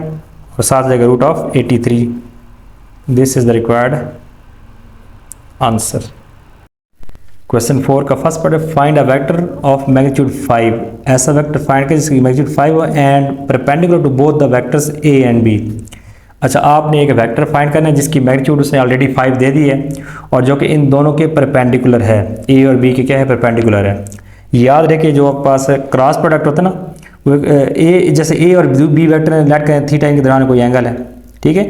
और साथ जाएगा √83। This is the required answer. Question 4 का फर्स्ट पार्ट है, find a vector of magnitude 5, ऐसा वेक्टर फाइंड करें जिसकी मैग्नीट्यूड 5 हो and perpendicular to both the vectors a and b. अच्छा, आपने एक वेक्टर फाइंड करना है जिसकी मैग्नीट्यूड उसने ऑलरेडी 5 दे दी है और जो कि इन दोनों के परपेंडिकुलर है, ए और बी के क्या है, परपेंडिकुलर है। याद रखिए जो आपके पास क्रॉस प्रोडक्ट होता है ना, वो ए जैसे ए और बी वेक्टर लेट करें थीटा के दौरान कोई एंगल है, ठीक है,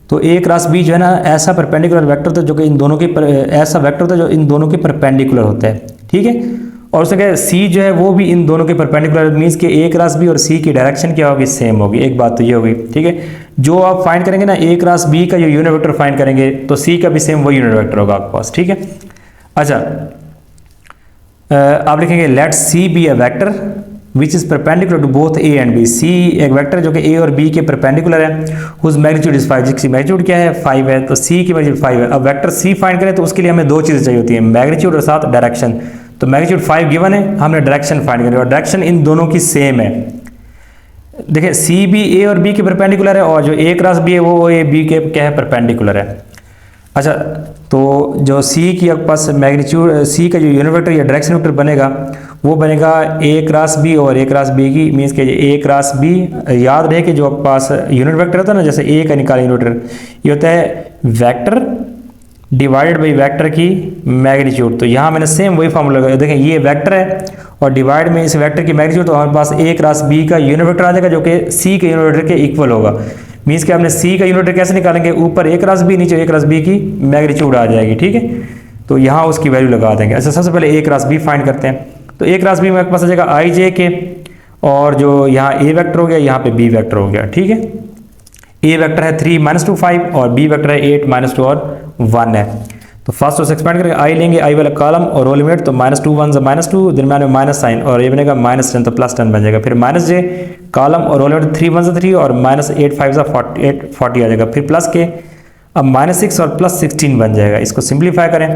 तो ए क्रॉस बी जो है ना ऐसा परपेंडिकुलर वेक्टर होता है जो कि इन दोनों के ऐसा वेक्टर होता है जो इन दोनों के परपेंडिकुलर होता है, ठीक है। और उसने कहा सी जो है वो भी इन दोनों के परपेंडिकुलर, मीन्स कि ए क्रॉस बी और सी की डायरेक्शन क्या होगी, सेम होगी। एक बात तो ये होगी, ठीक है। जो आप फाइंड करेंगे ना ए क्रॉस बी का जो यूनिट वेक्टर फाइंड करेंगे तो सी का भी सेम वही यूनिट वेक्टर होगा आपके पास, ठीक है। अच्छा, आप लिखेंगे let C be a vector which is perpendicular to both A and B. C एक वेक्टर जो कि ए और बी के परपेंडिकुलर है, हुज मैग्नीट्यूड इज 5, जिसकी मैग्नीट्यूड क्या है, 5 है, तो सी की मैग्नीट्यूड 5 है। अब वेक्टर सी फाइंड करें तो उसके लिए हमें दो चीज़ें चाहिए होती है, मैग्नीट्यूड और साथ डायरेक्शन। तो मैग्नीट्यूड 5 गिवन है, हमने डायरेक्शन फाइंड करनी है और डायरेक्शन इन दोनों की सेम है। देखिए सी भी ए और बी के परपेंडिकुलर है और जो ए क्रॉस बी है वो ए बी के क्या है, परपेंडिकुलर है। अच्छा, तो जो सी की आपके पास मैग्नीट्यूड, सी का जो यूनिट वेक्टर या डायरेक्शन वेक्टर बनेगा वो बनेगा ए क्रॉस बी और ए क्रॉस बी की, मीन्स के ए क्रॉस बी, याद रहे कि जो आपके पास यूनिट वेक्टर होता है ना, जैसे ए का निकाले यूनिट वेक्टर, ये होता है वेक्टर डिवाइडेड बाई वेक्टर की मैग्नीट्यूड। तो यहाँ मैंने सेम वही फार्मूला लगाया, देखें ये वेक्टर है और डिवाइड में इस वेक्टर की मैग्नीट्यूड, तो हमारे पास ए क्रॉस बी का यूनिट वेक्टर आ जाएगा जो कि सी के यूनिट वेक्टर के इक्वल होगा। मीन्स कि हमने सी का यूनिट वेक्टर कैसे निकालेंगे, ऊपर ए क्रॉस बी, नीचे ए क्रॉस बी की मैग्नीट्यूड आ जाएगी, ठीक है। तो यहाँ उसकी वैल्यू लगा देंगे। अच्छा, सबसे पहले ए क्रॉस बी फाइंड करते हैं, तो ए क्रॉस बी मेरे पास आ जाएगा आई जे के, और जो यहाँ ए वेक्टर हो गया यहाँ पे बी वेक्टर हो गया, ठीक है। ए वेक्टर है 3 - 2 5 और बी वेक्टर है 8 - 2 और 1 है। तो फर्स्ट उसे एक्सपेंड करेंगे, आई लेंगे, आई वाला कॉलम और रो लिमिट, तो -2 1 -2, दरम्यान में माइनस साइन और ये बनेगा -10, तो +10 बन जाएगा। फिर -j कॉलम और रो लिमिट 3 1 3 और -8 5 40 आ जाएगा। फिर प्लस के अब -6 और +16 बन जाएगा। इसको सिंप्लीफाई करें,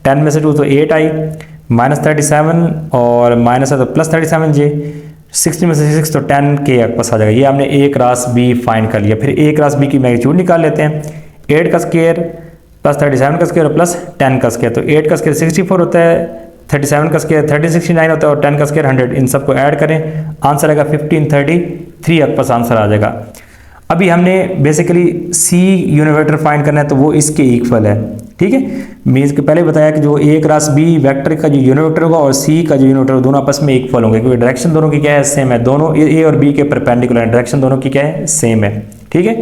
10 में से 2 तो 8 आई, -37 और माइनस है तो +37j, 16 में से 6 तो 10 के आपस आ जाएगा। ये हमने ए क्रॉस बी फाइंड कर लिया। फिर ए क्रॉस बी की मैग्नीट्यूड निकाल लेते हैं, 8 का स्क्वायर +37 का स्क्वायर और +10 का स्क्वायर, तो 8 का स्क्वायर 64 होता है, 37 का स्क्वायर 1369 होता है और 10 का स्क्वायर 100। इन सबको ऐड करें, आंसर आएगा 1533 आपके पास आंसर आ जाएगा। अभी हमने बेसिकली सी यूनिट वेक्टर फाइंड करना है तो वो इसके इक्वल है, ठीक है। मीन्स के पहले बताया कि जो ए क्रॉस बी वेक्टर का जो यूनिट वेक्टर होगा और सी का जो यूनिट वेक्टर दोनों आपस में इक्वल होंगे, क्योंकि डायरेक्शन दोनों की क्या है, सेम है। दोनों ए और बी के परपेंडिकुलर है, डायरेक्शन दोनों की क्या है, सेम है, ठीक है।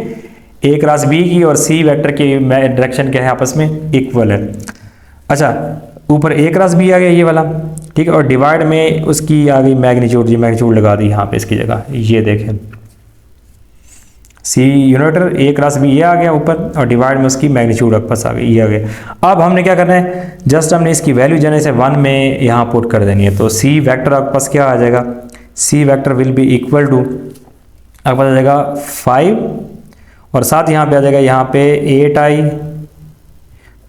ए क्रॉस बी की और सी वेक्टर की डायरेक्शन क्या है, आपस में इक्वल है। अच्छा, ऊपर ए क्रॉस बी आ गया ये वाला, ठीक है, और डिवाइड में उसकी आ गई मैग्नीट्यूड, जी मैग्नीट्यूड लगा दी यहाँ पे इसकी जगह, ये देखें सी यूनिटर ए क्रॉस बी ये आ गया ऊपर और डिवाइड में उसकी मैग्नीट्यूड आपस आ गई, ये आ गया। अब हमने क्या करना है, जस्ट हमने इसकी वैल्यू जाने से 1 में यहाँ पुट कर देनी है। तो सी वेक्टर आपके पास क्या आ जाएगा, C vector will be equal to आपके पास आ जाएगा 5 और साथ यहाँ पे आ जाएगा यहाँ पे 8i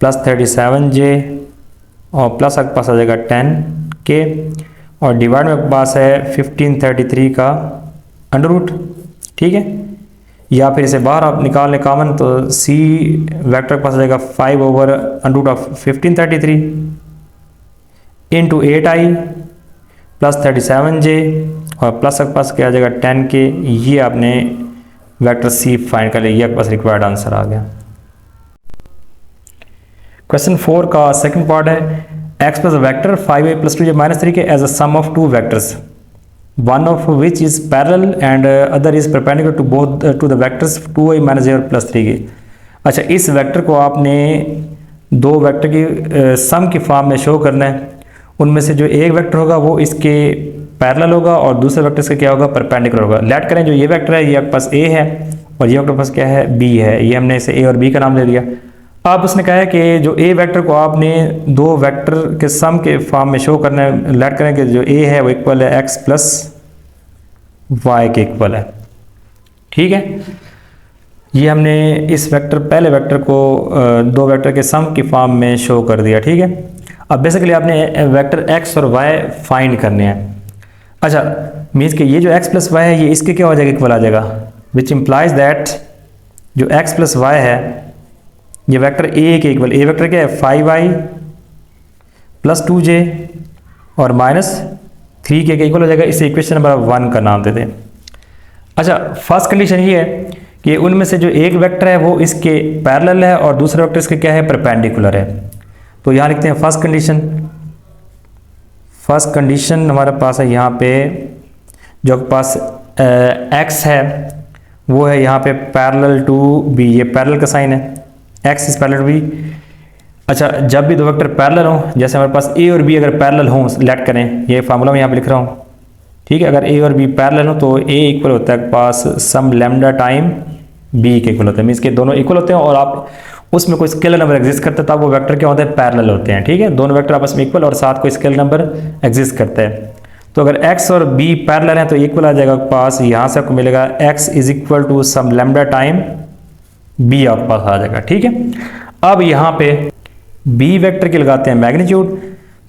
+37j और प्लस आपके पास आ जाएगा 10k और डिवाइड में आपके पास है 1533 का अंडर रूट, ठीक है। या फिर इसे बाहर आप निकाल लें कॉमन, तो सी वेक्टर के पास आ जाएगा 5 ओवर √1533 इंटू 8i +37j और प्लस आपके पास क्या आ जाएगा 10k। ये आपने वेक्टर सी फाइंड कर लिया, ये आपके पास रिक्वायर्ड आंसर आ गया। क्वेश्चन 4 का सेकंड पार्ट है, x plus vector 5a plus 2j minus 3k as a sum of two vectors, one of which is parallel and other is perpendicular to both to the vectors 2i minus j और plus 3k। अच्छा, इस vector को आपने दो vector की सम की form में show करना है। उनमें से जो एक वेक्टर होगा वो इसके पैरेलल होगा और दूसरे वेक्टर इसका क्या होगा, परपेंडिकुलर होगा। लेट करें जो ये वेक्टर है ये आपके पास a है और ये आपके पास क्या है, b है। ये हमने इसे a और b का नाम ले लिया। अब उसने कहा है कि जो a वेक्टर को आपने दो वेक्टर के सम के फॉर्म में शो करना है। लेट करें कि जो a है वो इक्वल है x प्लस वाई के इक्वल है। ठीक है, ये हमने इस वेक्टर पहले वेक्टर को दो वेक्टर के सम की फॉर्म में शो कर दिया। ठीक है, अब बेसिकली आपने वेक्टर x और y फाइंड करने हैं। अच्छा, मीन्स कि ये जो x प्लस वाई है ये इसके क्या हो जाएगा, इक्वल आ जाएगा, विच इम्प्लाइज दैट जो x प्लस वाई है ये वेक्टर a के इक्वल, a वेक्टर क्या है 5i प्लस 2j और माइनस 3k के इक्वल हो जाएगा। इसे इक्वेशन नंबर 1 का नाम देते हैं। अच्छा, फर्स्ट कंडीशन ये है कि उनमें से जो एक वेक्टर है वो इसके पैरेलल है और दूसरा वेक्टर इसके क्या है, परपेंडिकुलर है। तो यहाँ लिखते हैं फर्स्ट कंडीशन। फर्स्ट कंडीशन हमारे पास है यहाँ पे जो पास x है वो है यहाँ पे पैरेलल टू b, ये पैरेलल का साइन है, x is parallel to b। अच्छा, जब भी दो वेक्टर पैरेलल हों, जैसे हमारे पास a और b अगर पैरेलल हों, लेट करें ये फार्मूला मैं यहाँ पे लिख रहा हूँ। ठीक है, अगर a और b पैरेलल हो तो a इक्वल होता है पास सम लैम्डा टाइम b के इक्वल होता है। मीन्स के दोनों इक्वल होते हैं और आप उसमें कोई स्केलर नंबर एग्जिस्ट करता है तब वो वेक्टर क्या होते हैं, पैरेलल होते हैं। ठीक है, दोनों वेक्टर आपस में इक्वल और साथ कोई स्केलर नंबर एग्जिस्ट करता है। तो अगर x और b पैरेलल है तो इक्वल आ जाएगा पास, यहाँ से आपको मिलेगा x is equal to some lambda time b आपके पास आ जाएगा। ठीक है, अब यहाँ पे b वेक्टर के लगाते हैं मैग्नीट्यूड,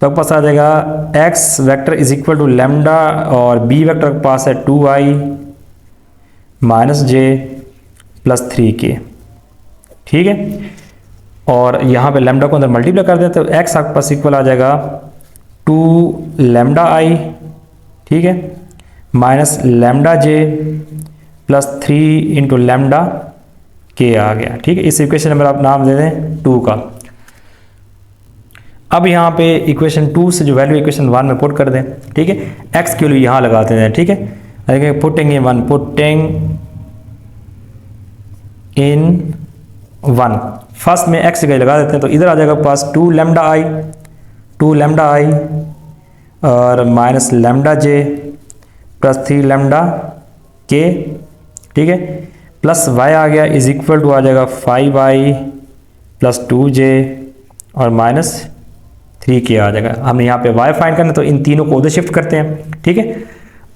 तो आपके पास आ जाएगा x vector is equal to lambda और b वेक्टर के पास है 2i minus j plus 3k। ठीक है, और यहाँ पे लैम्डा को अंदर मल्टीप्लाई कर दें तो x आपके पास इक्वल आ जाएगा 2 लैम्डा i, ठीक है, minus lambda j plus 3 into lambda k आ गया। ठीक है, इस इक्वेशन नंबर आप नाम दे दें 2 का। अब यहाँ पे इक्वेशन 2 से जो वैल्यू इक्वेशन 1 में पुट कर दें। ठीक है, x की वैल्यू यहाँ लगाते हैं। ठीक है, putting in 1, putting in 1, first में x जगह लगा देते हैं तो इधर आ जाएगा पास 2 लैम्डा i और minus lambda j plus 3 lambda k। ठीक है, प्लस y आ गया इज इक्वल टू आ जाएगा 5i प्लस 2j और माइनस 3k आ जाएगा। हमने यहाँ पे y फाइंड करना तो इन तीनों को उधर शिफ्ट करते हैं। ठीक है,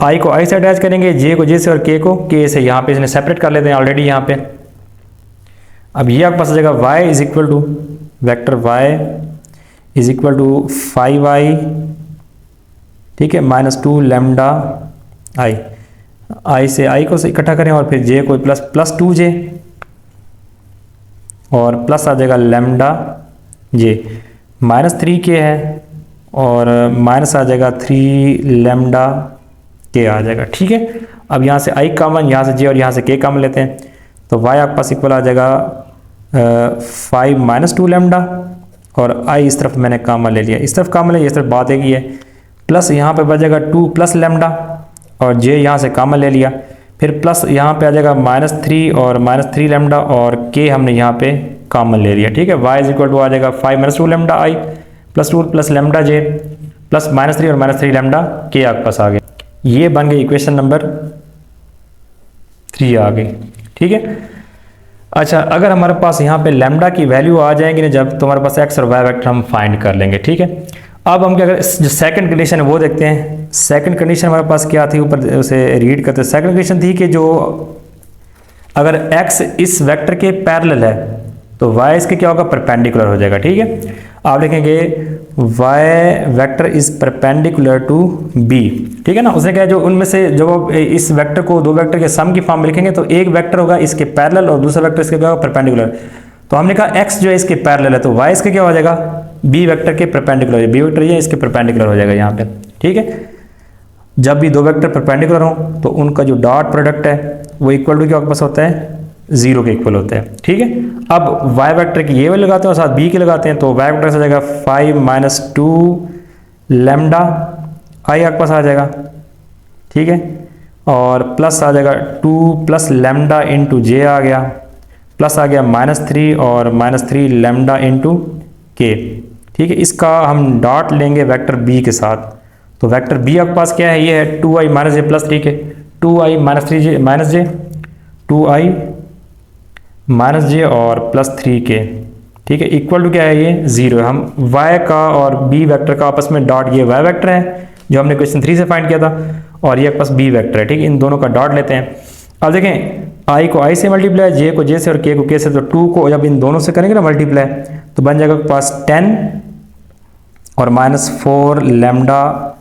i को i से अटैच करेंगे, j को j से और k को k से, यहाँ पे इसने सेपरेट कर लेते हैं ऑलरेडी यहाँ पे। अब ये आपके पास आ जाएगा y is equal to vector y is equal to 5i, ठीक है, माइनस 2 लैम्डा i से i को इकट्ठा करें और फिर j को प्लस 2j और प्लस आ जाएगा लैम्डा j, माइनस 3k है और माइनस आ जाएगा 3 लैम्डा k आ जाएगा। ठीक है, अब यहाँ से i कॉमन, यहाँ से j और यहाँ से k कॉमन लेते हैं तो y आपके पास इक्वल आ जाएगा 5 माइनस 2 लैम्डा और i इस तरफ मैंने कॉमन ले लिया, इस तरफ कॉमन ले लिया, इस तरफ बात एक ही है, प्लस यहाँ पे बचेगा 2 प्लस लैम्डा और j यहाँ से कॉमन ले लिया, फिर प्लस यहाँ पे आ जाएगा माइनस 3 और माइनस 3 लैम्डा और k हमने यहाँ पे कॉमन ले लिया। ठीक है, y इज इक्वल टू आ जाएगा 5 minus 2 lambda i plus 2 plus lambda j plus minus 3 और माइनस 3 लैम्डा k आपके पास आ गया। ये बन गई इक्वेशन नंबर 3 आ गई। ठीक है, अच्छा, अगर हमारे पास यहाँ पे लैम्डा की वैल्यू आ जाएगी ना जब, तो हमारे पास x और y वेक्टर हम फाइंड कर लेंगे। ठीक है, अब हम क्या करें, जो सेकंड कंडीशन है वो देखते हैं। सेकंड कंडीशन हमारे पास क्या थी, ऊपर उसे रीड करते हैं। सेकंड कंडीशन थी कि जो अगर x इस वेक्टर के पैरेलल है तो y इसके क्या होगा, परपेंडिकुलर हो जाएगा। ठीक है, आप लिखेंगे y vector is perpendicular to b। ठीक है ना, उसने कहा जो उनमें से जो इस वेक्टर को दो वेक्टर के सम की फॉर्म में लिखेंगे तो एक वेक्टर होगा इसके पैरेलल और दूसरा वेक्टर इसके क्या होगा, परपेंडिकुलर। तो हमने कहा x जो है इसके पैरेलल है तो y इसके क्या हो जाएगा, b वेक्टर के परपेंडिकुलर है, b वेक्टर ये इसके परपेंडिकुलर हो जाएगा यहाँ पे। ठीक है, जब भी दो वेक्टर परपेंडिकुलर हो तो उनका जो डॉट प्रोडक्ट है वो इक्वल टू क्या आपके पास होता है, 0 के इक्वल होता है। ठीक है, अब y वेक्टर की ये वाले लगाते हैं और साथ b के लगाते हैं, तो y वेक्टर से आ जाएगा 5 माइनस 2 लैम्डा आई आपके पास आ जाएगा। ठीक है, और प्लस आ जाएगा 2 प्लस लैम्डा इंटू जे आ गया, प्लस आ गया -3 और -3 लैम्डा इंटू के। ठीक है, इसका हम डॉट लेंगे वेक्टर b के साथ, तो वेक्टर b आपके पास क्या है, ये है 2i माइनस जे प्लस 3 के, 2i माइनस 3 जे माइनस जे 2i माइनस जे और प्लस 3 के। ठीक है, इक्वल टू क्या है, ये 0 है। हम y का और b वेक्टर का आपस में डॉट, ये y वेक्टर है जो हमने क्वेश्चन 3 से फाइंड किया था, और ये आपके पास b वेक्टर है। ठीक है, इन दोनों का डॉट लेते हैं। अब देखें i को i से मल्टीप्लाई, j को j से और k को k से, तो 2 को जब इन दोनों से करेंगे ना मल्टीप्लाई, तो बन जाएगा आपके पास 10 और -4 lambda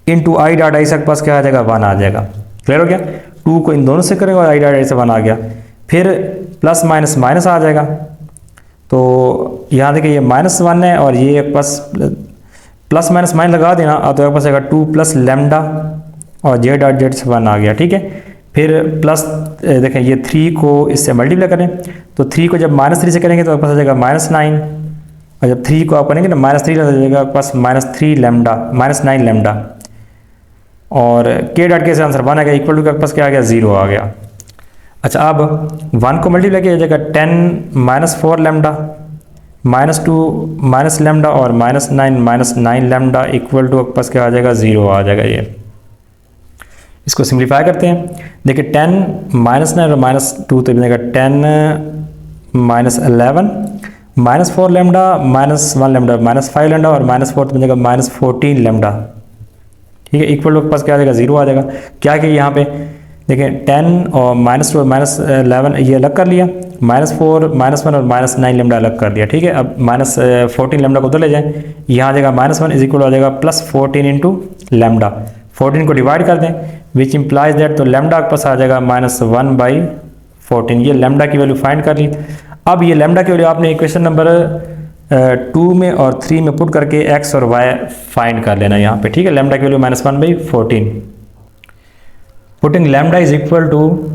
into I dot I से आपके पास क्या आ जाएगा, 1 आ जाएगा। क्लियर हो गया, 2 को इन दोनों से करेंगे और आई डॉट आई से 1 आ गया। फिर प्लस माइनस माइनस आ जाएगा, तो यहाँ देखिए ये -1 है और ये बस प्लस माइनस माइनस लगा देना, तो आपके पास आएगा 2 प्लस लैम्डा और जे डॉट जेड से 1 आ गया। ठीक है, फिर प्लस देखें ये 3 को इससे मल्टीप्लाई करें, तो 3 को जब -3 से करेंगे तो आपके पास आ जाएगा -9, और जब 3 को आप करेंगे ना -3 आ जाएगा आपके पास -3 लैम्डा -9 लैम्डा, और के डॉट के से आंसर 1 आ गया, इक्वल टू के पास क्या आ गया, 0 आ गया। अच्छा, अब 1 को मल्टीप्लाई किया जाएगा 10 -4 लैम्डा -2 माइनस लैम्डा और -9 लैम्डा इक्वल टू आपके पास क्या आ जाएगा, 0 आ जाएगा। ये इसको सिंप्लीफाई करते हैं। देखिए 10 -9 और -2 तो बनेगा 10 -11 -4 लैम्डा -1 लैम्डा -5 लैम्डा और -4 तो बनेगा -14 लैम्डा। ठीक है, इक्वल टू के पास क्या आ जाएगा, 0 आ जाएगा। क्या कि यहाँ पे देखें 10 और -2 और -11 ये अलग कर लिया, -4 -1 और -9 लैम्डा अलग कर दिया। ठीक है, अब -14 लैम्डा को उधर ले जाएं, यहाँ आ जाएगा -1 इज इक्वल आ जाएगा +14 इंटू लैम्डा। 14 को डिवाइड कर दें, विच इम्प्लाइज दैट, तो लैम्डा के पास आ जाएगा -1/14। ये लैम्डा की वैल्यू फाइंड कर ली। अब ये लैम्डा की वैल्यू आपने इक्वेशन नंबर 2 में और 3 में पुट करके x और y फाइंड कर लेना यहाँ पे। ठीक है, लैम्डा की value -1/14, putting lambda is equal to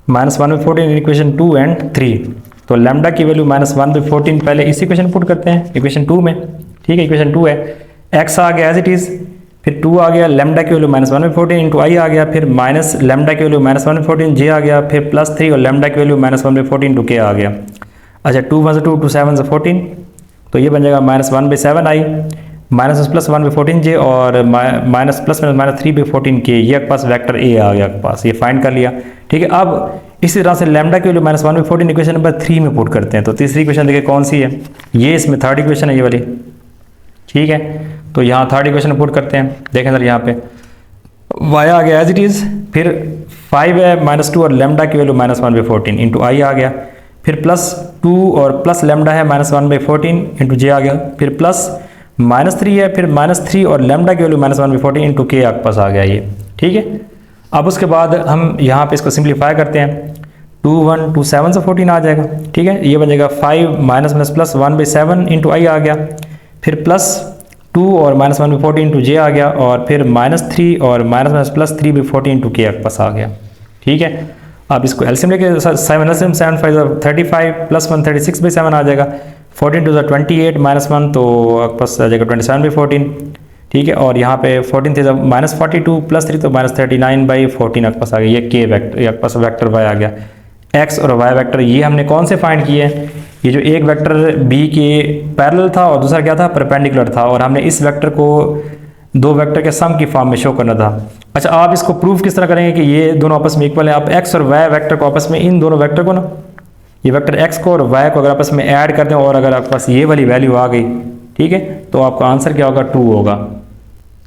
-1/14 in equation 2 and 3। तो लैम्डा की वैल्यू -1/14 पहले इस इक्वेशन पुट करते हैं इक्वेशन 2 में। ठीक है, इक्वेशन 2 है, x आ गया एज इट इज़, फिर 2 आ गया, लैम्डा की वैल्यू -1/14 इंटू आई आ गया, फिर माइनस लैम्डा की वैल्यू -1/14 जे आ गया, फिर +3 और लैम्डा की वैल्यू -1/14 इंटू के आ गया। अच्छा, 2 1 2 2 7 14, तो ये बन जाएगा -1/7 आई -+1/14 जे और -+-3/14 के। ये आपके पास वेक्टर ए आ गया आपके पास, ये फाइंड कर लिया। ठीक है, अब इसी तरह से लैम्डा की वैल्यू -1/14 इक्वेशन नंबर 3 में पुट करते हैं। तो तीसरी इक्वेशन देखिए कौन सी है, ये इसमें थर्ड इक्वेशन है ये वाली। ठीक है, तो यहाँ थर्ड इक्वेशन पुट करते हैं। देखें सर, यहाँ पे y आ गया एज इट इज़, फिर 5 है -2 और लैम्डा की वैल्यू -1/14 इंटू आई आ गया, फिर +2 और प्लस लैम्डा है -1/14 इंटू जे आ गया, फिर +-3 है, फिर -3 और लैम्डा की वैल्यू -1/14 इंटू के आपके पास आ गया ये। ठीक है, अब उसके बाद हम यहाँ पे इसको सिंप्लीफाई करते हैं। 2 1 2 7 से 14 आ जाएगा। ठीक है, ये बन जाएगा 5 -+1/7 इंटू आई आ गया, फिर +2 और -1/14 इंटू जे आ गया, और फिर -3 और -+3/14 इंटू के आपके पास आ गया। ठीक है, आप इसको एलसीएम लेके 7 5 35 +1 36/7 आ जाएगा, 14 2 28 -1 तो आपके पास आ जाएगा 27/14। ठीक है, और यहाँ पे 14 थे जब -42 +3 तो -39/14 आपके पास आ गया। ये के वेक्टर आपके पास वेक्टर वाई आ गया। एक्स और वाई वेक्टर ये हमने कौन से फाइंड किए हैं, ये जो एक वेक्टर बी के पैरेलल था और दूसरा क्या था, परपेंडिकुलर था, और हमने इस वेक्टर को दो वेक्टर के सम की फॉर्म में शो करना था। अच्छा, आप इसको प्रूफ किस तरह करेंगे कि ये दोनों आपस में इक्वल है। आप एक्स और वाई वेक्टर को आपस में, इन दोनों वेक्टर को ना, ये वेक्टर एक्स को और वाई को अगर आपस में ऐड कर दें और अगर आपके पास ये वाली वैल्यू आ गई, ठीक है, तो आपका आंसर क्या होगा, 2 होगा।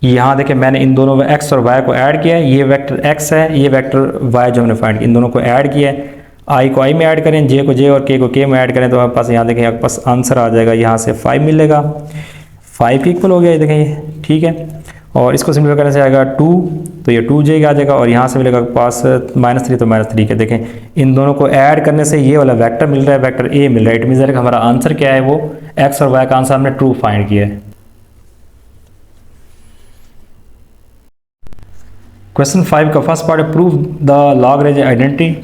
यहाँ देखिए मैंने इन दोनों एक्स और वाई को ऐड किया है, ये वेक्टर एक्स है, ये वेक्टर वाई जो हमने फाइंड किया, इन दोनों को ऐड किया है। आई को आई में ऐड करें, जे को जे और के को के में ऐड करें, तो आपके पास यहाँ देखें आपके पास आंसर आ जाएगा, यहाँ से 5 मिलेगा, 5 के इक्वल हो गया ये देखें ये। ठीक है, और इसको सिंपलीफाई करने से आएगा 2, तो ये 2 जे आ जाएगा, और यहाँ से मिलेगा आपके पास -3 तो -3 के। देखें इन दोनों को ऐड करने से ये वाला वेक्टर मिल रहा है, वेक्टर ए मिल रहा है। इट मीन्स दैट हमारा आंसर क्या है, वो एक्स और वाई का आंसर हमने ट्रू फाइंड किया है। क्वेश्चन 5 का फर्स्ट पार्ट है, prove the Lagrange identity.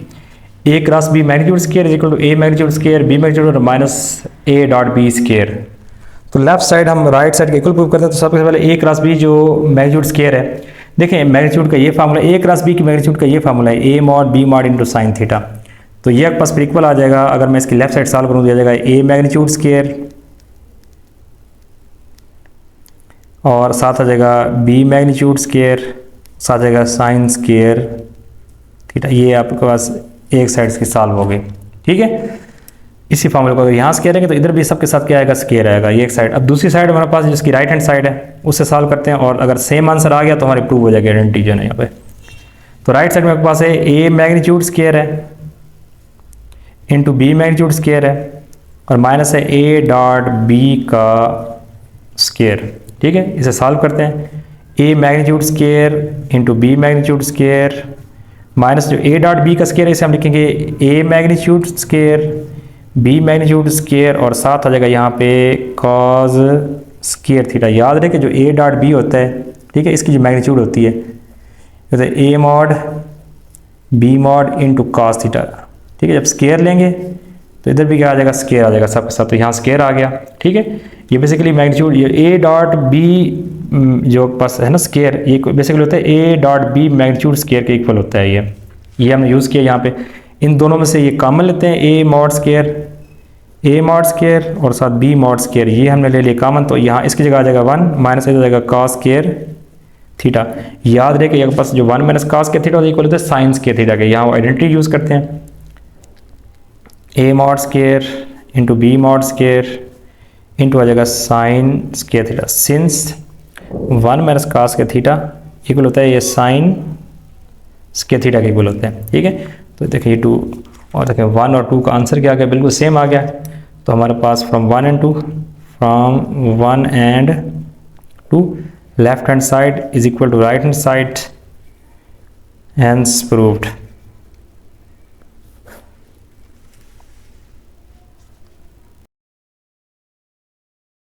A cross B magnitude square is equal to A magnitude square B magnitude minus A dot B square. तो लेफ्ट साइड हम right side के equal prove करते हैं। तो सबसे पहले ए क्रॉस बी जो मैग्नीट्यूड स्केयर है, देखें मैग्नीट्यूड का ये फार्मूला, ए क्रॉस बी की मैग्नीट्यूड का ये फार्मूला है A mod B mod into sine theta. तो ये आपके पास फिर इक्वल आ जाएगा। अगर मैं इसकी लेफ्ट साइड सॉल्व करूँ तो आ जाएगा ए मैग्नीट्यूड स्केयर और साथ आ जाएगा बी मैग्नीट्यूड स्केयर, साथ आ जाएगा साइन स्केयर थीटा। ये आपके पास एक साइड की सॉल्व हो गई, ठीक है। इसी फार्मूले को अगर यहाँ स्केयर है तो इधर भी सबके साथ क्या आएगा, स्केयर आएगा, ये एक साइड। अब दूसरी साइड हमारे पास जिसकी राइट हैंड साइड है उससे सॉल्व करते हैं और अगर सेम आंसर आ गया तो हमारी प्रूव हो जाएगी आइडेंटिटी जो है यहाँ पे। तो राइट साइड में आपके पास है ए मैग्नीट्यूड स्केयर है इंटू बी मैग्नीट्यूड स्केयर है और माइनस है ए डॉट बी का स्केयर, ठीक है। इसे सॉल्व करते हैं। A magnitude square into B magnitude square minus जो ए डॉट बी का स्केयर है इसे हम लिखेंगे A magnitude square B magnitude square और साथ आ जाएगा यहाँ पे कॉज स्केयर थीटा। याद रहे कि जो ए डॉट बी होता है, ठीक है, इसकी जो मैग्नीट्यूड होती है जैसे A mod B mod into cos theta, ठीक है। जब स्केयर लेंगे तो इधर भी क्या आ जाएगा, स्केयर आ जाएगा सबके साथ। तो यहाँ स्केयर आ गया, ठीक है। ये बेसिकली मैग्नीट्यूड ये ए डॉट बी जो पास है ना स्केयर, ये बेसिकली होता है ए डॉट बी मैग्नीट्यूड स्केयर के इक्वल होता है। ये हमने यूज़ किया यहाँ पे। इन दोनों में से ये कॉमन लेते हैं, ए मॉड स्केयर और साथ बी मॉड स्केयर, ये हमने ले लिया कॉमन। तो यहाँ इसकी जगह आ जाएगा 1 माइनस आ जाएगा कॉस स्केयर थीटा। याद रहे कि यहाँ पास जो 1 minus cos square theta equal होता है साइन स्केयर थीटा के। यहाँ आइडेंटिटी यूज़ करते हैं A mod square into B mod square into आ जाएगा sine square theta. Since 1 minus cos square theta equal होता है ये साइन स्केयर थीटा के इक्वल होता है, ठीक है। तो देखिए 2 और देखिए 1 और 2 का आंसर क्या आ गया, बिल्कुल सेम आ गया। तो हमारे पास from 1 and 2 left hand side is equal to right hand side, hence proved.